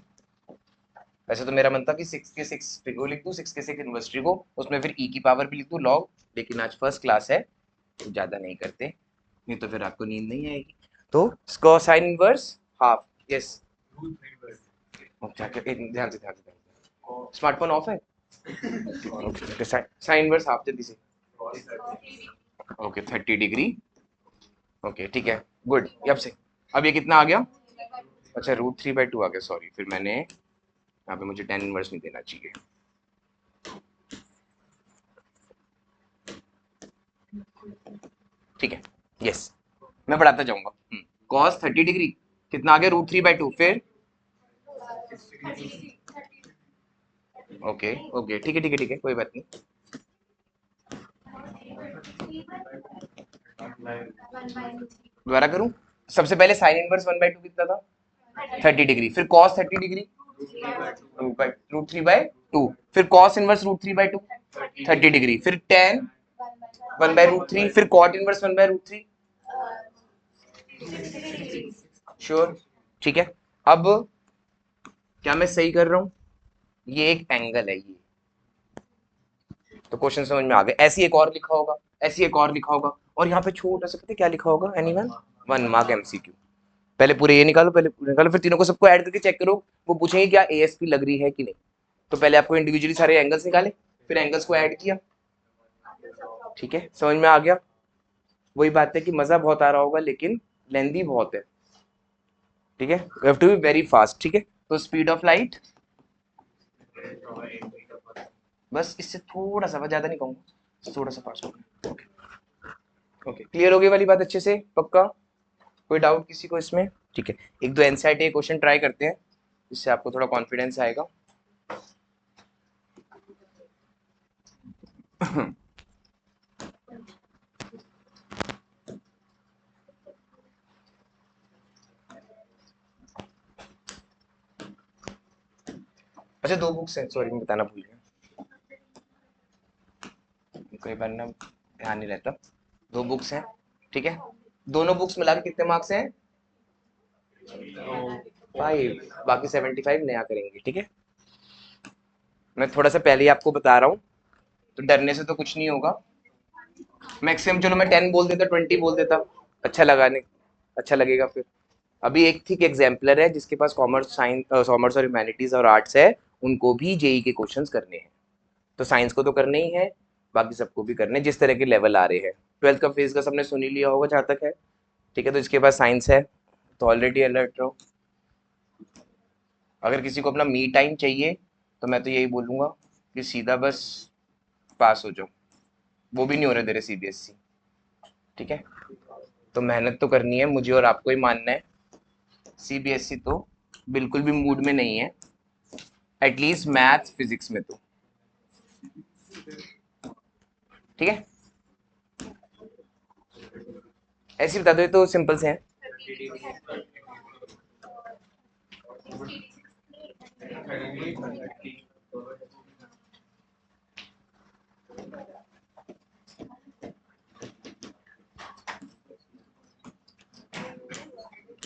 वैसे तो मेरा मन था कि 6 के 6 फिगो लिख दूं, 6 के 6 इनवर्स ट्रिगो, उसमें फिर e की पावर भी लिख दूं लॉग, लेकिन आज फर्स्ट क्लास है तो ज्यादा नहीं करते, नहीं तो फिर आपको नींद नहीं आएगी। तो कोसाइन इनवर्स हाफ, यस ध्यान से स्मार्टफोन ऑफ है, ओके साइन इनवर्स हाफ जल्दी से, ओके 30 डिग्री, ओके ठीक है गुड। अब से अब ये कितना आ गया, अच्छा √3/2 आ गया, सॉरी फिर मैंने यहाँ पे मुझे tan इनवर्स नहीं देना चाहिए, ठीक है, यस मैं बढ़ाता जाऊंगा। cos 30 डिग्री कितना आ गया √3/2, फिर ओके ओके ठीक है ठीक है ठीक है कोई बात नहीं, दोबारा करूं, सबसे पहले साइन इनवर्स 1/2 कितना था 30 डिग्री, फिर cos 30 डिग्री √3/2, फिर cos इनवर्स √3/2 30 डिग्री, फिर tan 1/√3, फिर cot इनवर्स 1/√3, श्योर, ठीक है। अब क्या मैं सही कर रहा हूं, ये एक एंगल है ये, तो क्वेश्चन समझ में आ गए। ऐसी एक और लिखा होगा, ऐसी एक और लिखा होगा, और यहाँ पे छोटा सा पता है क्या लिखा होगा, एनीवन 1 मार्क MCQ। पहले पूरे ये निकालो, पहले पूरे निकालो, फिर तीनों को सबको ऐड करके चेक करो, वो पूछेंगे क्या ASP लग रही है कि नहीं, तो पहले आपको इंडिविजुअली सारे एंगल्स निकाले, फिर एंगल्स को ऐड किया, ठीक है समझ में आ गया। वही बात है कि मजा बहुत आ रहा होगा लेकिन लेंदी बहुत है, ठीक है, you have to be very fast, ठीक है। तो स्पीड ऑफ लाइट बस इससे थोड़ा सा, ज्यादा नहीं कहूंगा, थोड़ा सा फास्ट होगा, ओके ओके क्लियर हो गई वाली बात अच्छे से, पक्का कोई डाउट किसी को इसमें, ठीक है। एक दो NCERT क्वेश्चन ट्राई करते हैं जिससे आपको थोड़ा कॉन्फिडेंस आएगा। अच्छा 2 बुक्स हैं, सॉरी मैं बताना भूल गया, कई बार ना ध्यान नहीं रहता, 2 बुक्स हैं, ठीक है, दोनों बुक्स मिला के कितने मार्क्स हैं 5, बाकी 75 नया करेंगे, ठीक है। मैं थोड़ा सा पहले ही आपको बता रहा हूँ, तो डरने से तो कुछ नहीं होगा, मैक्सिमम चलो मैं 10 बोल देता, 20 बोल देता, अच्छा लगा नहीं, अच्छा लगेगा फिर। अभी एक ठीक एग्जाम्पलर है जिसके पास कॉमर्स साइंस कॉमर्स और ह्यूमैनिटीज और आर्ट्स है, उनको भी जेई के क्वेश्चंस करने हैं, तो साइंस को तो करने ही है, बाकी सबको भी करने, जिस तरह के लेवल आ रहे हैं। 12th का फेज का सबने सुन ही लिया होगा जहाँ तक है, ठीक है। तो इसके पास साइंस है तो ऑलरेडी अलर्ट रहो, अगर किसी को अपना मी टाइम चाहिए तो मैं तो यही बोलूँगा कि सीधा बस पास हो जाओ, वो भी नहीं हो रहे तेरे CBSE, ठीक है। तो मेहनत तो करनी है, मुझे और आपको ही मानना है, CBSE तो बिल्कुल भी मूड में नहीं है, एटलीस्ट मैथ्स फिजिक्स में तो, ठीक है। ऐसे बता दो, ये तो सिंपल से हैं,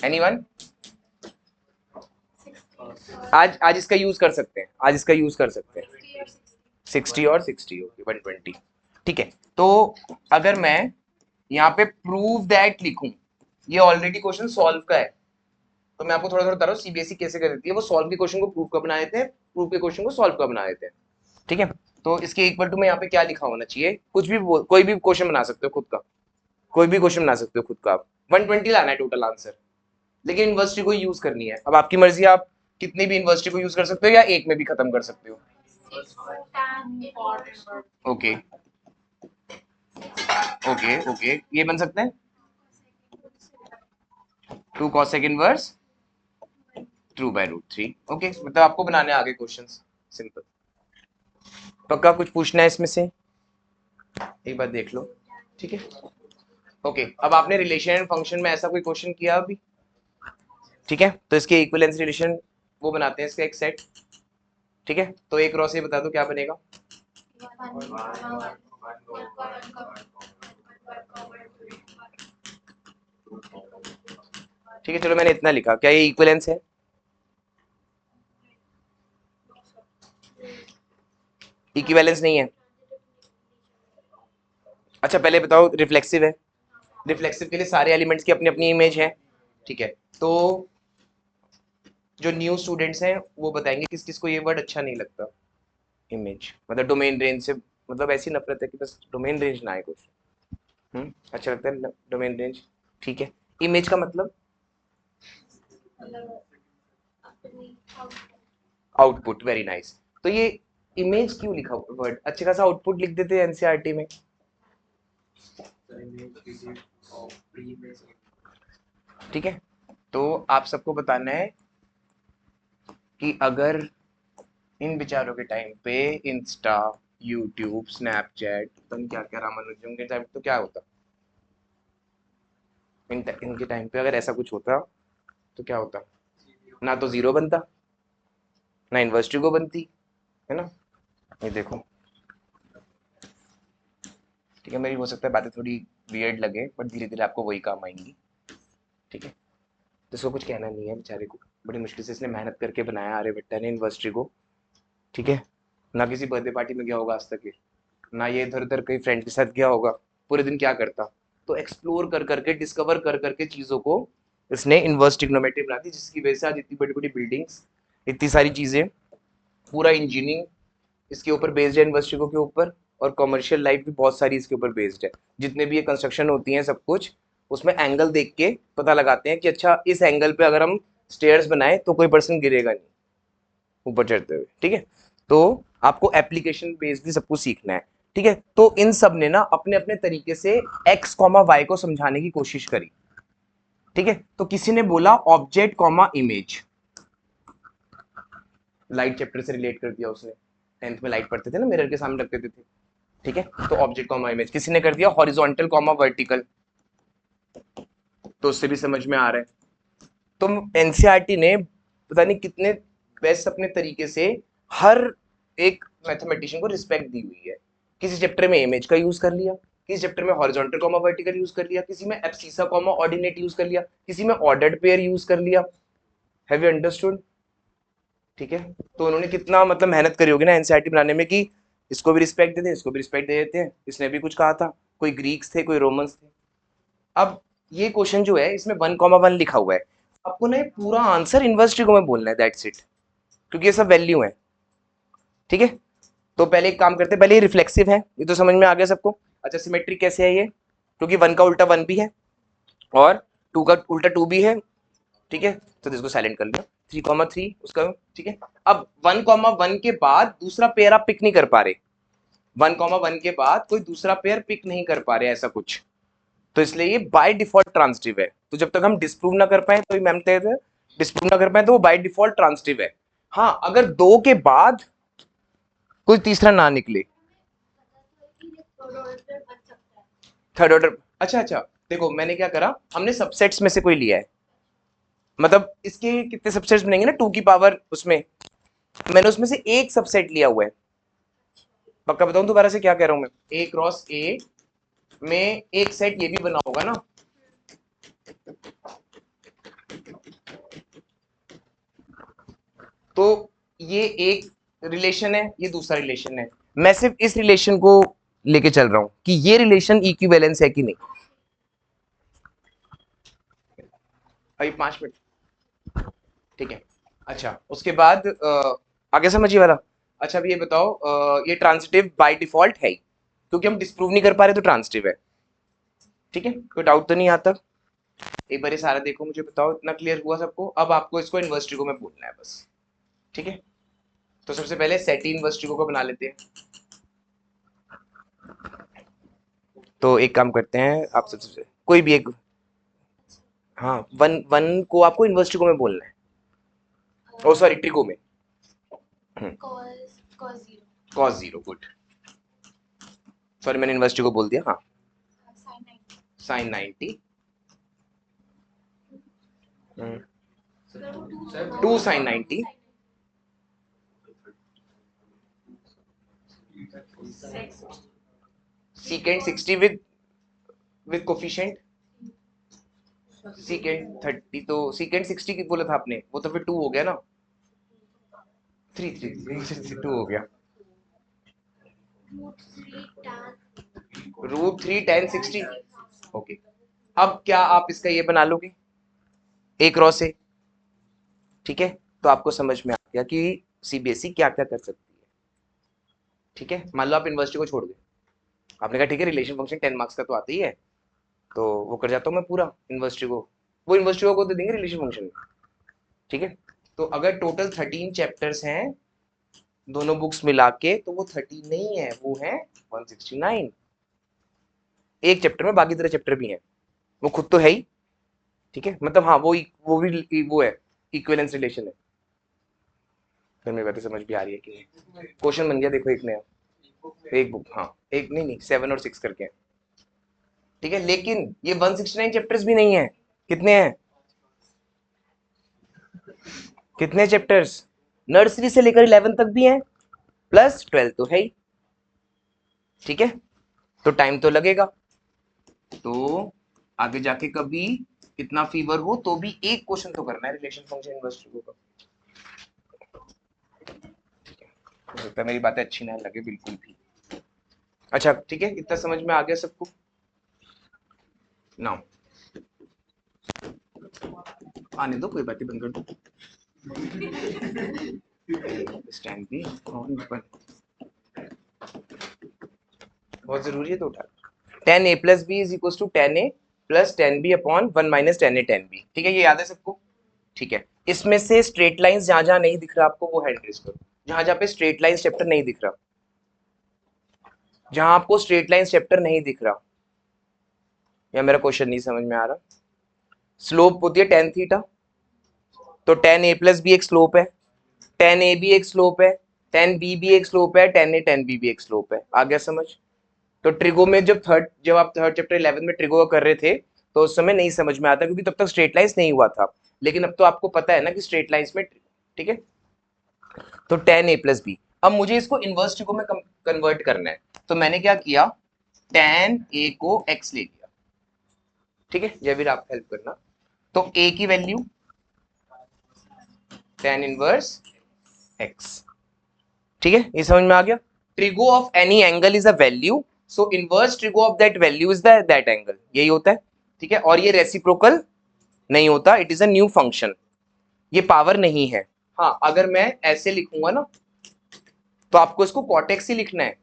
एनीवन? आज इसका यूज कर सकते हैं, आज इसका यूज कर सकते हैं। 60 और 60, ओके 120। ठीक है, तो अगर मैं यहाँ पे प्रूव दैट लिखूं, ये ऑलरेडी क्वेश्चन सॉल्व का है, तो मैं आपको थोड़ा थोड़ा बता रहा हूँ सीबीएसई कैसे कर देती है, वो सॉल्व के क्वेश्चन को प्रूव का बना देते हैं, प्रूव के क्वेश्चन को सॉल्व का बना देते हैं। ठीक है, तो इसके इक्वल टू में यहाँ पे क्या लिखा होना चाहिए, कुछ भी कोई भी क्वेश्चन बना सकते हो खुद का, कोई भी क्वेश्चन बना सकते हो खुद का, आप 120 लाना है टोटल आंसर, लेकिन यूनिवर्सिटी को यूज करनी है। अब आपकी मर्जी, आप कितनी भी यूनिवर्सिटी को यूज कर सकते हो या एक में भी खत्म कर सकते हो। ओके ओके ओके, ये बन सकते हैं 2 cosec inverse two by root 3। Okay, मतलब आपको बनाने आगे क्वेश्चंस, सिंपल। पक्का कुछ पूछना है इसमें से, एक बार देख लो। ठीक है, ओके। अब आपने रिलेशन एंड फंक्शन में ऐसा कोई क्वेश्चन किया अभी? ठीक है, तो इसके इक्विवेलेंस रिलेशन वो बनाते हैं, इसका एक सेट। ठीक है, तो एक रॉ से बता दो क्या बनेगा। ठीक है, चलो मैंने इतना लिखा, क्या ये इक्विवेलेंस है? इक्विवेलेंस नहीं है। अच्छा पहले बताओ, रिफ्लेक्सिव है? रिफ्लेक्सिव के लिए सारे एलिमेंट्स की अपनी अपनी इमेज है। ठीक है, तो जो न्यू स्टूडेंट्स हैं वो बताएंगे किस किस को ये वर्ड अच्छा नहीं लगता, इमेज, मतलब डोमेन रेंज से, मतलब ऐसी नफरत है कि बस डोमेन रेंज ना आए कुछ। अच्छा लगता है डोमेन रेंज। ठीक है, इमेज का मतलब आउटपुट, वेरी नाइस। तो ये इमेज क्यों लिखा वर्ड, अच्छे खासा आउटपुट लिख देते हैं एनसीईआरटी में। ठीक है, तो आप सबको बताना है कि अगर इन बेचारों के टाइम पे इंस्टा, यूट्यूब, स्नैपचैट, पता क्या क्या रामानुजम के टाइम तो क्या होता, इनके टाइम पे अगर ऐसा कुछ होता तो क्या होता, ना तो जीरो बनता ना यूनिवर्सिटी को बनती, है ना। ये देखो, ठीक है, मेरी हो सकता है बातें थोड़ी वियर्ड लगे, बट धीरे धीरे आपको वही काम आएंगी। ठीक है, तो इसको कुछ कहना नहीं है, बेचारे को बड़ी मुश्किल से इसने मेहनत करके बनाया आर्यभट्टा ने यूनिवर्सिटी को। ठीक है, ना किसी बर्थडे पार्टी में गया होगा आज तक, ना ये इधर उधर कई फ्रेंड के साथ गया होगा, पूरे दिन क्या करता, तो एक्सप्लोर कर करके, डिस्कवर कर करके चीज़ों को इसने इन्वर्स ट्रिग्नोमेट्री बना दी, जिसकी वजह से आज इतनी बड़ी बड़ी बिल्डिंग्स, इतनी सारी चीज़ें, पूरा इंजीनियरिंग इसके ऊपर बेस्ड है, यूनिवर्सिटी के ऊपर, और कमर्शियल लाइफ भी बहुत सारी इसके ऊपर बेस्ड है। जितने भी ये कंस्ट्रक्शन होती हैं सब कुछ उसमें एंगल देख के पता लगाते हैं कि अच्छा इस एंगल पे अगर हम स्टेयर्स बनाए तो कोई पर्सन गिरेगा नहीं ऊपर चढ़ते हुए। ठीक है, तो आपको एप्लीकेशन बेस्ड भी सब कुछ सीखना है। ठीक है, तो इन सब ने ना अपने अपने तरीके से एक्स कॉमा वाई को समझाने की कोशिश करी। ठीक है, तो किसी ने बोला object comma image, light chapter से रिलेट कर दिया उसने, 10th में लाइट पढ़ते थे ना, मिरर के सामने रखते थे। ठीक है, तो ऑब्जेक्ट कॉमा इमेज। किसी ने कर दिया हॉरिजॉन्टल कॉमा वर्टिकल, तो उससे भी समझ में आ रहा है। तो एनसीईआरटी ने पता नहीं कितने बेस्ट अपने तरीके से हर एक मैथमेटिशियन को रिस्पेक्ट दी हुई है। किसी चैप्टर में इमेज का यूज कर लिया, किसी चैप्टर में हॉरिजॉन्टल कॉमा वर्टिकल यूज कर लिया, किसी में एब्सिसा कॉमा ऑर्डिनेट यूज कर लिया, किसी में ऑर्डर्ड पेयर यूज कर लिया। Have you understood? ठीक है, तो उन्होंने कितना मतलब मेहनत करी होगी ना एनसीईआरटी बनाने में, कि इसको भी रिस्पेक्ट देते हैं, इसको भी रिस्पेक्ट दे देते हैं। इसने भी कुछ कहा था, कोई ग्रीक्स थे, कोई रोमन्स थे। अब ये क्वेश्चन जो है इसमें 1,1 लिखा हुआ है, आपको ना ये पूरा आंसर यूनिवर्सिटी को में बोलना है, दैट्स इट, क्योंकि ये सब वैल्यू है। ठीक है, तो पहले एक काम करते हैं, पहले ये रिफ्लेक्सिव है, ये तो समझ में आ गया सबको। अच्छा सिमेट्रिक कैसे है ये, क्योंकि 1 का उल्टा 1 भी है और 2 का उल्टा 2 भी है। ठीक है, तो इसको साइलेंट कर लिया, 3,3 उसका। ठीक है, अब 1,1 के बाद दूसरा पेयर आप पिक नहीं कर पा रहे, 1,1 के बाद कोई दूसरा पेयर पिक नहीं कर पा रहे, ऐसा कुछ, तो इसलिए ये बाय डिफॉल्ट ट्रांजिटिव है। तो जब तक हम डिस्प्रूव ना कर पाए, तो मैम कहते हैं डिस्प्रूव ना कर पाए तो वो बाय डिफॉल्ट ट्रांजिटिव है। हाँ, अगर 2 के बाद कोई तीसरा ना निकले, थर्ड ऑर्डर। अच्छा अच्छा, देखो मैंने क्या करा, हमने सबसेट्स में से कोई लिया है, मतलब इसके कितने सबसेट्स बनेंगे ना 2 की पावर, उसमें मैंने उसमें से एक सबसेट लिया हुआ है। पक्का बताऊं दोबारा से क्या कह रहा हूं मैं, ए क्रॉस ए में एक सेट ये भी बना होगा ना, तो ये एक रिलेशन है, ये दूसरा रिलेशन है। मैं सिर्फ इस रिलेशन को लेके चल रहा हूं कि ये रिलेशन इक्विवेलेंस है कि नहीं। अभी 5 मिनट, ठीक है। अच्छा, उसके बाद आगे समझिए वाला। अच्छा, अभी ये बताओ, ये ट्रांजिटिव बाय डिफॉल्ट है क्योंकि हम डिस्प्रूव नहीं कर पा रहे, तो ट्रांजिटिव है। ठीक है, कोई डाउट तो नहीं आता? एक बार ये सारा देखो, मुझे बताओ इतना क्लियर हुआ सबको? अब आपको इसको इनवर्स ट्रिगो में बोलना है बस। ठीक है, तो सबसे पहले सेट इनवर्स ट्रिगो को बना लेते हैं। तो एक काम करते हैं, आप सबसे कोई भी एक, हाँ, वन वन को आपको इनवर्स ट्रिगो में बोलना है। ओ सॉरी, ट्रिगो में। cos 0 cos 0, good. सॉरी, मैंने इनवर्स ट्रिगो बोल दिया। हाँ, sin 90 sin 90 अगर वो 2 sin 90 secant 60 with coefficient secant 30, तो secant 60 की बोला था आपने, वो तो फिर 2 हो गया ना, 2 हो गया। √3 tan 60। ओके, अब क्या आप इसका ये बना लोगे एक रॉ से? ठीक है, तो आपको समझ में आ गया कि सीबीएसई क्या क्या कर सकती है। ठीक है, मान लो आप इनवर्सिटी को छोड़ गए, आपने कहा ठीक है रिलेशन फंक्शन 10 मार्क्स का तो आता ही है, तो वो कर जाता हूँ मैं पूरा इनवर्सिटी को, वो इनवर्सिटी को दे देंगे रिलेशन फंक्शन में। ठीक है, तो अगर टोटल 13 चैप्टर्स हैं दोनों बुक्स मिला के, तो वो 30 नहीं है, वो है 169। एक चैप्टर में बाकी तरह चैप्टर भी हैं, वो खुद तो है ही। ठीक है, मतलब हाँ, वो भी वो है, इक्विवेलेंस रिलेशन है। फिर मेरी बातें समझ भी आ रही है कि क्वेश्चन बन गया, देखो एक नया, एक बुक, हाँ, एक नहीं 7 और 6 करके। ठीक है, लेकिन ये 169 चैप्टर्स भी नहीं है। कितने हैं? कितने चैप्टर्स? नर्सरी से लेकर 11 तक भी हैं, प्लस 12 तो है ही। ठीक है, तो टाइम तो लगेगा, तो आगे जाके कभी इतना फीवर हो तो भी एक क्वेश्चन तो करना है रिलेशन फंक्शन इनवर्स ट्रिगो का। हो सकता है मेरी बातें अच्छी ना लगे बिल्कुल भी। अच्छा, ठीक है, इतना समझ में आ गया सबको? नाउ आने दो, कोई बात नहीं, बंद कर दो। स्टैंड भी ऑन पर बहुत जरूरी है, तो उठा। tan a plus b is equals to tan a plus tan b upon 1 minus tan a tan b। ठीक है, ये याद है सबको? ठीक है, इसमें से स्ट्रेट लाइंस जहां जहां नहीं दिख रहा आपको वो हैंड रेज करो, जहां जहां पे स्ट्रेट लाइन चैप्टर नहीं दिख रहा, जहां आपको स्ट्रेट लाइन चैप्टर नहीं दिख रहा, या मेरा क्वेश्चन नहीं समझ में आ रहा। स्लोप होती है tan थीटा, तो tan a plus b एक स्लोप है, tan a भी एक स्लोप है, tan b भी एक स्लोप है, tan a tan b भी एक स्लोप है। आ गया समझ? तो ट्रिगो में जब आप थर्ड चैप्टर 11 में ट्रिगो कर रहे थे, तो उस समय नहीं समझ में आता क्योंकि तब तक स्ट्रेट लाइंस नहीं हुआ था, लेकिन अब तो आपको पता है ना कि स्ट्रेट लाइंस में। ठीक है, तो tan a plus b, अब मुझे इसको इनवर्स ट्रिगो में कन्वर्ट करना है, तो मैंने क्या किया, tan a को x ले लिया। ठीक है, जयवीर आप हेल्प करना। तो a की वैल्यू tan इनवर्स x। ठीक है, ये समझ में आ गया? Trigo of any angle is a value, so inverse trigo of that value is that angle, यही होता है। ठीक है, और ये रेसिप्रोकल नहीं होता, it is a new function, ये पावर नहीं है। हाँ, अगर मैं ऐसे लिखूंगा ना, तो आपको इसको कॉटेक्स ही लिखना है,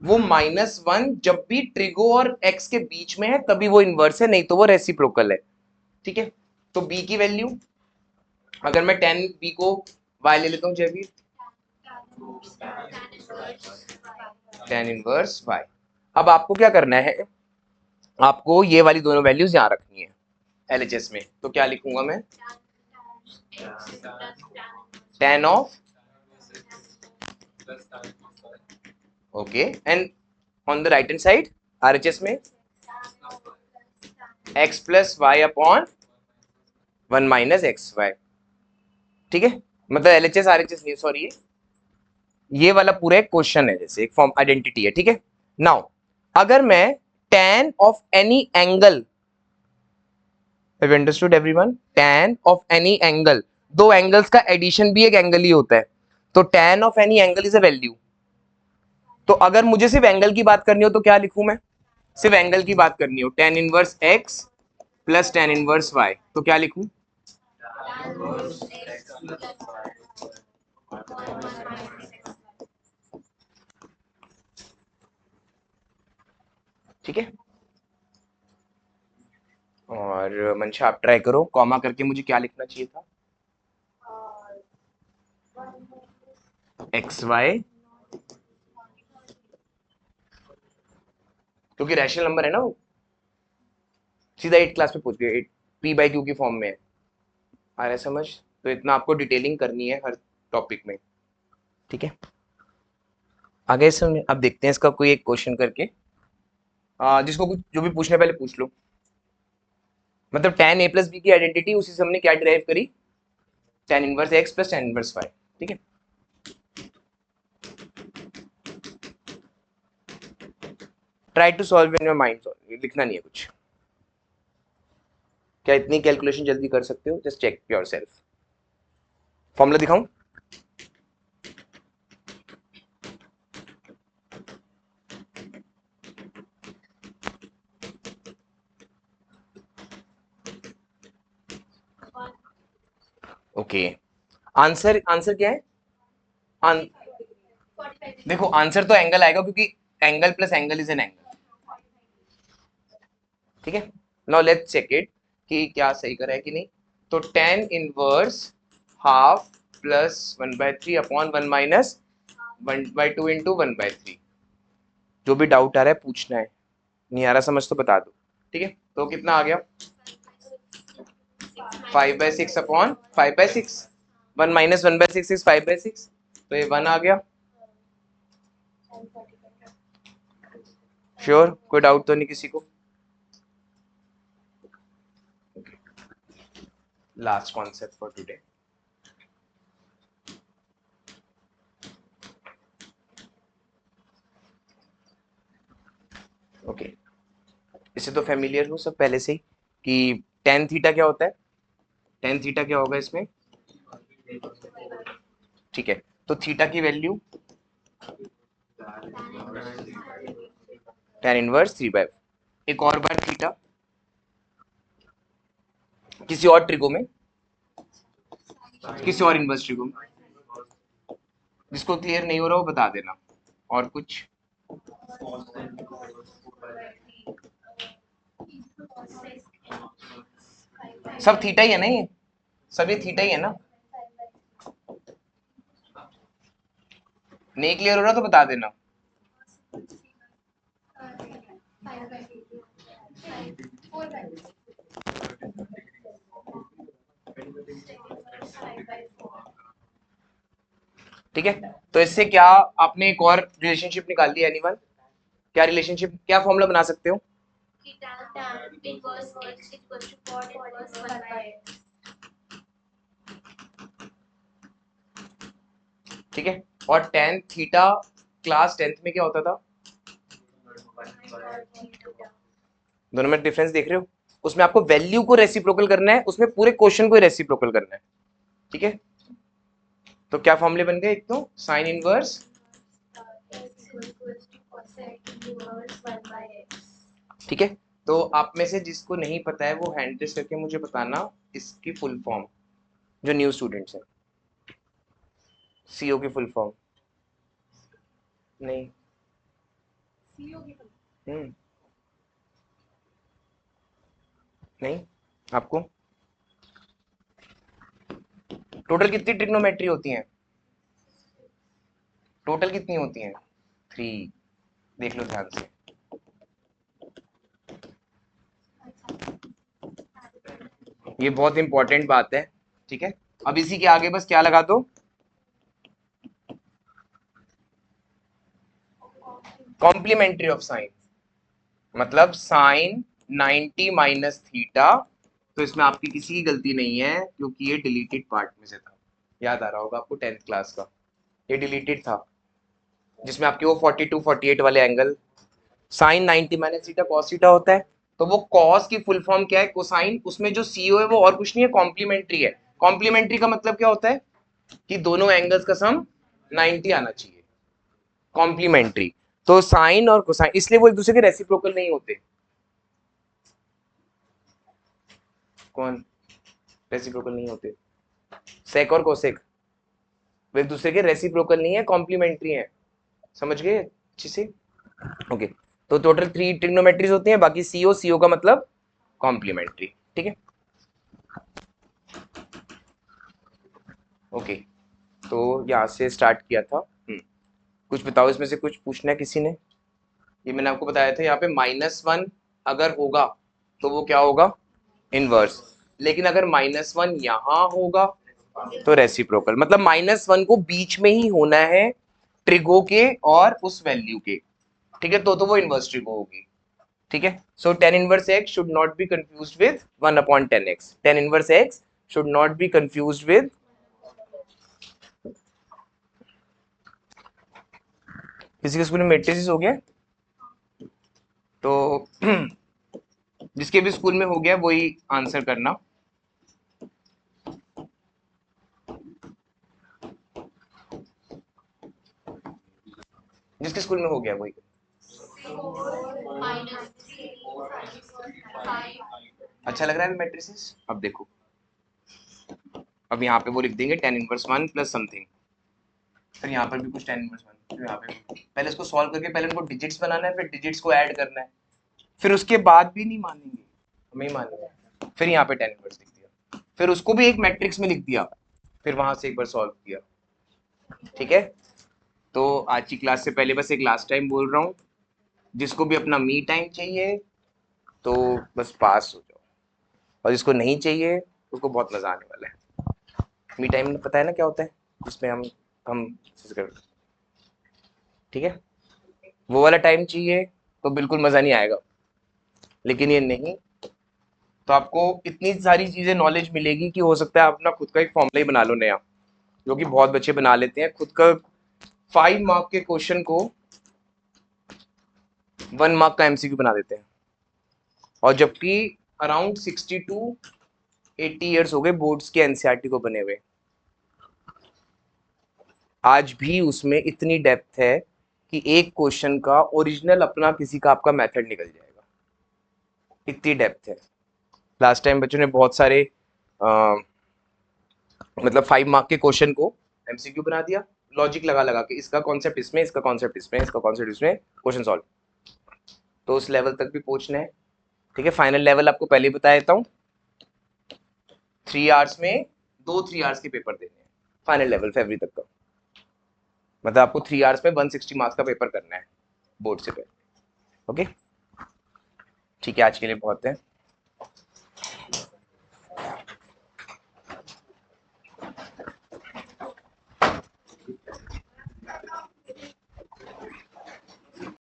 वो -1 जब भी ट्रिगो और x के बीच में है तभी वो इनवर्स है, नहीं तो वो रेसिप्रोकल है। ठीक है, तो b की वैल्यू, अगर मैं tan b को y ले लेता हूँ जयवीर, tan इनवर्स y। अब आपको क्या करना है, आपको ये वाली दोनों वैल्यूज यहाँ रखनी है LHS में, तो क्या लिखूंगा मैं, tan of, okay, and on the right hand side RHS में x plus Y upon 1 minus X Y. ठीक है, मतलब LHS RHS नहीं, सॉरी, ये वाला पूरा एक क्वेश्चन है, जैसे एक फॉर्म आइडेंटिटी है। ठीक है, नाउ अगर मैं tan of any angle have you understood everyone? tan of any angle, दो एंगल्स का एडिशन भी एक एंगल ही होता है, तो tan of any angle is a value. तो अगर मुझे सिर्फ एंगल की बात करनी हो तो क्या लिखूं मैं? सिर्फ एंगल की बात करनी हो, tan इनवर्स x प्लस tan इनवर्स y, तो क्या लिखूं? ठीक है। और मंशा आप ट्राई करो, कॉमा करके मुझे क्या लिखना चाहिए था? एक्स वाई, क्योंकि रैशनल नंबर है ना वो, सीधा 8 क्लास में पूछ गया, 8 p बाई क्यू की फॉर्म में है। आ रहा है समझ? तो इतना आपको डिटेलिंग करनी है हर टॉपिक में, ठीक है। आगे समझ। अब देखते हैं इसका कोई एक क्वेश्चन करके, जिसको कुछ जो भी पूछने पहले पूछ लो। मतलब tan a प्लस बी की आइडेंटिटी उसी से हमने क्या डिराइव करी? tan इनवर्स x प्लस tan इनवर्स y, ठीक है। Try to solve in your mind, लिखना नहीं है कुछ। क्या इतनी कैलकुलेशन जल्दी कर सकते हो? Just check yourself. फॉर्मूला दिखाऊं? ओके, आंसर क्या है? देखो आंसर तो एंगल आएगा, क्योंकि angle plus angle is an angle, ठीक है। नाउ लेट्स चेक इट कि क्या सही करा है कि नहीं। तो tan inverse half plus 1/3 upon 1 minus 1/2 into 1/3। जो भी डाउट आ रहा है पूछना है, नहीं आ रहा समझ तो बता दो, ठीक है। तो कितना आ गया? 5/6 अपॉन 5/6, 1 माइनस 1/6 इज 5/6, तो ये 1 आ गया। श्योर? कोई डाउट तो नहीं किसी को? Last concept for today. Okay, इससे तो फेमिलियर हो सब पहले से ही कि tan थीटा क्या होता है। tan थीटा क्या होगा इसमें? ठीक है, तो थीटा की वैल्यू tan इनवर्स 3/5। एक और बार थीटा किसी और ट्रिगो में, किसी और इनवर्स ट्रिगो में, जिसको क्लियर नहीं हो रहा वो बता देना। और कुछ? सब थीटा ही है ना, ये सभी थीटा ही है ना। नहीं क्लियर हो रहा तो बता देना। ठीक है, तो इससे क्या आपने एक और रिलेशनशिप निकाल दी एनीवन? क्या रिलेशनशिप, क्या फॉर्मूला बना सकते हो? tan inverse x equals to cot inverse 1/x. ठीक है, और tan थीटा क्लास 10th में क्या होता था? दोनों में डिफरेंस देख रहे हो? उसमें आपको वैल्यू को रेसिप्रोकल करना है, उसमें पूरे क्वेश्चन को रेसिप्रोकल करना है, ठीक है। तो क्या फॉर्मूले बन गए? एक तो साइन इनवर्स, ठीक है। तो आप में से जिसको नहीं पता है वो हैंड रेस करके मुझे बताना इसकी फुल फॉर्म, जो न्यू स्टूडेंट्स हैं। सीओ की फुल फॉर्म नहीं। नहीं आपको टोटल कितनी ट्रिग्नोमेट्री होती हैं? टोटल कितनी होती हैं? 3। देख लो ध्यान से। ये बहुत इंपॉर्टेंट बात है, ठीक है। अब इसी के आगे बस क्या लगा दो? कॉम्प्लीमेंट्री ऑफ साइन, मतलब साइन 90 माइनस थीटा। तो इसमें आपकी किसी की गलती नहीं है, क्योंकि ये डिलीटेड पार्ट में से था। याद आ रहा होगा आपको 10th क्लास का, ये डिलीटेड था, जिसमें आपके वो 42 48 वाले angle, sine 90 minus theta cos theta होता है, तो वो कॉस की फुल फॉर्म क्या है, कोसाइन। उसमें जो CO है वो और कुछ नहीं है, कॉम्प्लीमेंट्री है। कॉम्प्लीमेंट्री का मतलब क्या होता है कि दोनों एंगल्स का सम 90 आना चाहिए, कॉम्प्लीमेंट्री। तो साइन और कोसाइन, इसलिए वो एक दूसरे के रेसिप्रोकल नहीं होते। कौन रेसिप्रोकल नहीं होते? सेक और कोसेक, वो एक दूसरे के रेसिप्रोकल नहीं है, कॉम्प्लीमेंट्री है। समझ गए अच्छे से? ओके, तो टोटल 3 ट्रिग्नोमेट्रीज होती हैं, बाकी CO का मतलब कॉम्प्लीमेंट्री। ठीक है, ओके। तो यहाँ से स्टार्ट किया था। कुछ बताओ, इसमें से कुछ पूछना है किसी ने? ये मैंने आपको बताया था, यहाँ पे -1 अगर होगा तो वो क्या होगा, इनवर्स। लेकिन अगर -1 यहाँ होगा तो रेसिप्रोकल। मतलब -1 को बीच में ही होना है ट्रिगो के और उस वैल्यू के। ठीक है, तो वो इनवर्स ट्रिगो होगी। ठीक है, सो tan इनवर्स x should not be confused with 1/10x। tan इनवर्स x should not be confused with, किसी के स्कूल में मैट्रिसेस हो गया तो जिसके भी स्कूल में हो गया वही आंसर करना। जिसके स्कूल में हो गया वही। अच्छा लग रहा है मैट्रिसेस? अब देखो, अब यहाँ पे वो लिख देंगे tan इनवर्स 1 प्लस समथिंग। फिर यहाँ पर भी कुछ tan इनवर्स 1, फिर यहाँ पे पहले इसको सॉल्व करके पहले इनको डिजिट्स बनाना है, फिर डिजिट्स को ऐड करना है, फिर उसके बाद भी नहीं मानेंगे, हमें ही मानेंगे। फिर यहाँ पे tan इनवर्स लिख दिया, फिर उसको भी एक मैट्रिक्स में लिख दिया, फिर वहां से एक बार सॉल्व किया। ठीक है, तो आज की क्लास से पहले बस एक लास्ट टाइम बोल रहा हूँ, जिसको भी अपना मी टाइम चाहिए तो बस पास हो जाओ, और जिसको नहीं चाहिए उसको बहुत मजा आने वाला है। मी टाइम पता है ना क्या होता है, जिसमें हम ठीक है, वो वाला टाइम चाहिए तो बिल्कुल मजा नहीं आएगा, लेकिन ये नहीं तो आपको इतनी सारी चीजें नॉलेज मिलेगी कि हो सकता है आप अपना खुद का एक फॉर्मूला ही बना लो नया, जो कि बहुत बच्चे बना लेते हैं खुद का। 5 मार्क के क्वेश्चन को 1 मार्क का MCQ बना देते हैं, और जबकि अराउंड 60 to 80 ईयर्स हो गए बोर्ड्स के NCERT को बने हुए, आज भी उसमें इतनी डेप्थ है कि एक क्वेश्चन का ओरिजिनल अपना किसी का आपका मेथड निकल जाएगा, इतनी डेप्थ है। लास्ट टाइम बच्चों ने बहुत सारे मतलब 5 मार्क के क्वेश्चन को MCQ बना दिया, लॉजिक लगा लगा के, इसका कॉन्सेप्ट इसमें, इसका कॉन्सेप्ट इसमें, इसका कॉन्सेप्ट इसमें, क्वेश्चन सॉल्व। तो उस लेवल तक भी पहुंचना है। ठीक है, फाइनल लेवल आपको पहले ही बता देता हूँ, 3 आवर्स में 2 3 आवर्स के पेपर देने हैं, फाइनल लेवल फरवरी तक का। मतलब आपको 3 आवर्स में 160 मार्क्स का पेपर करना है बोर्ड से पहले। ओके, ठीक है, आज के लिए बहुत है।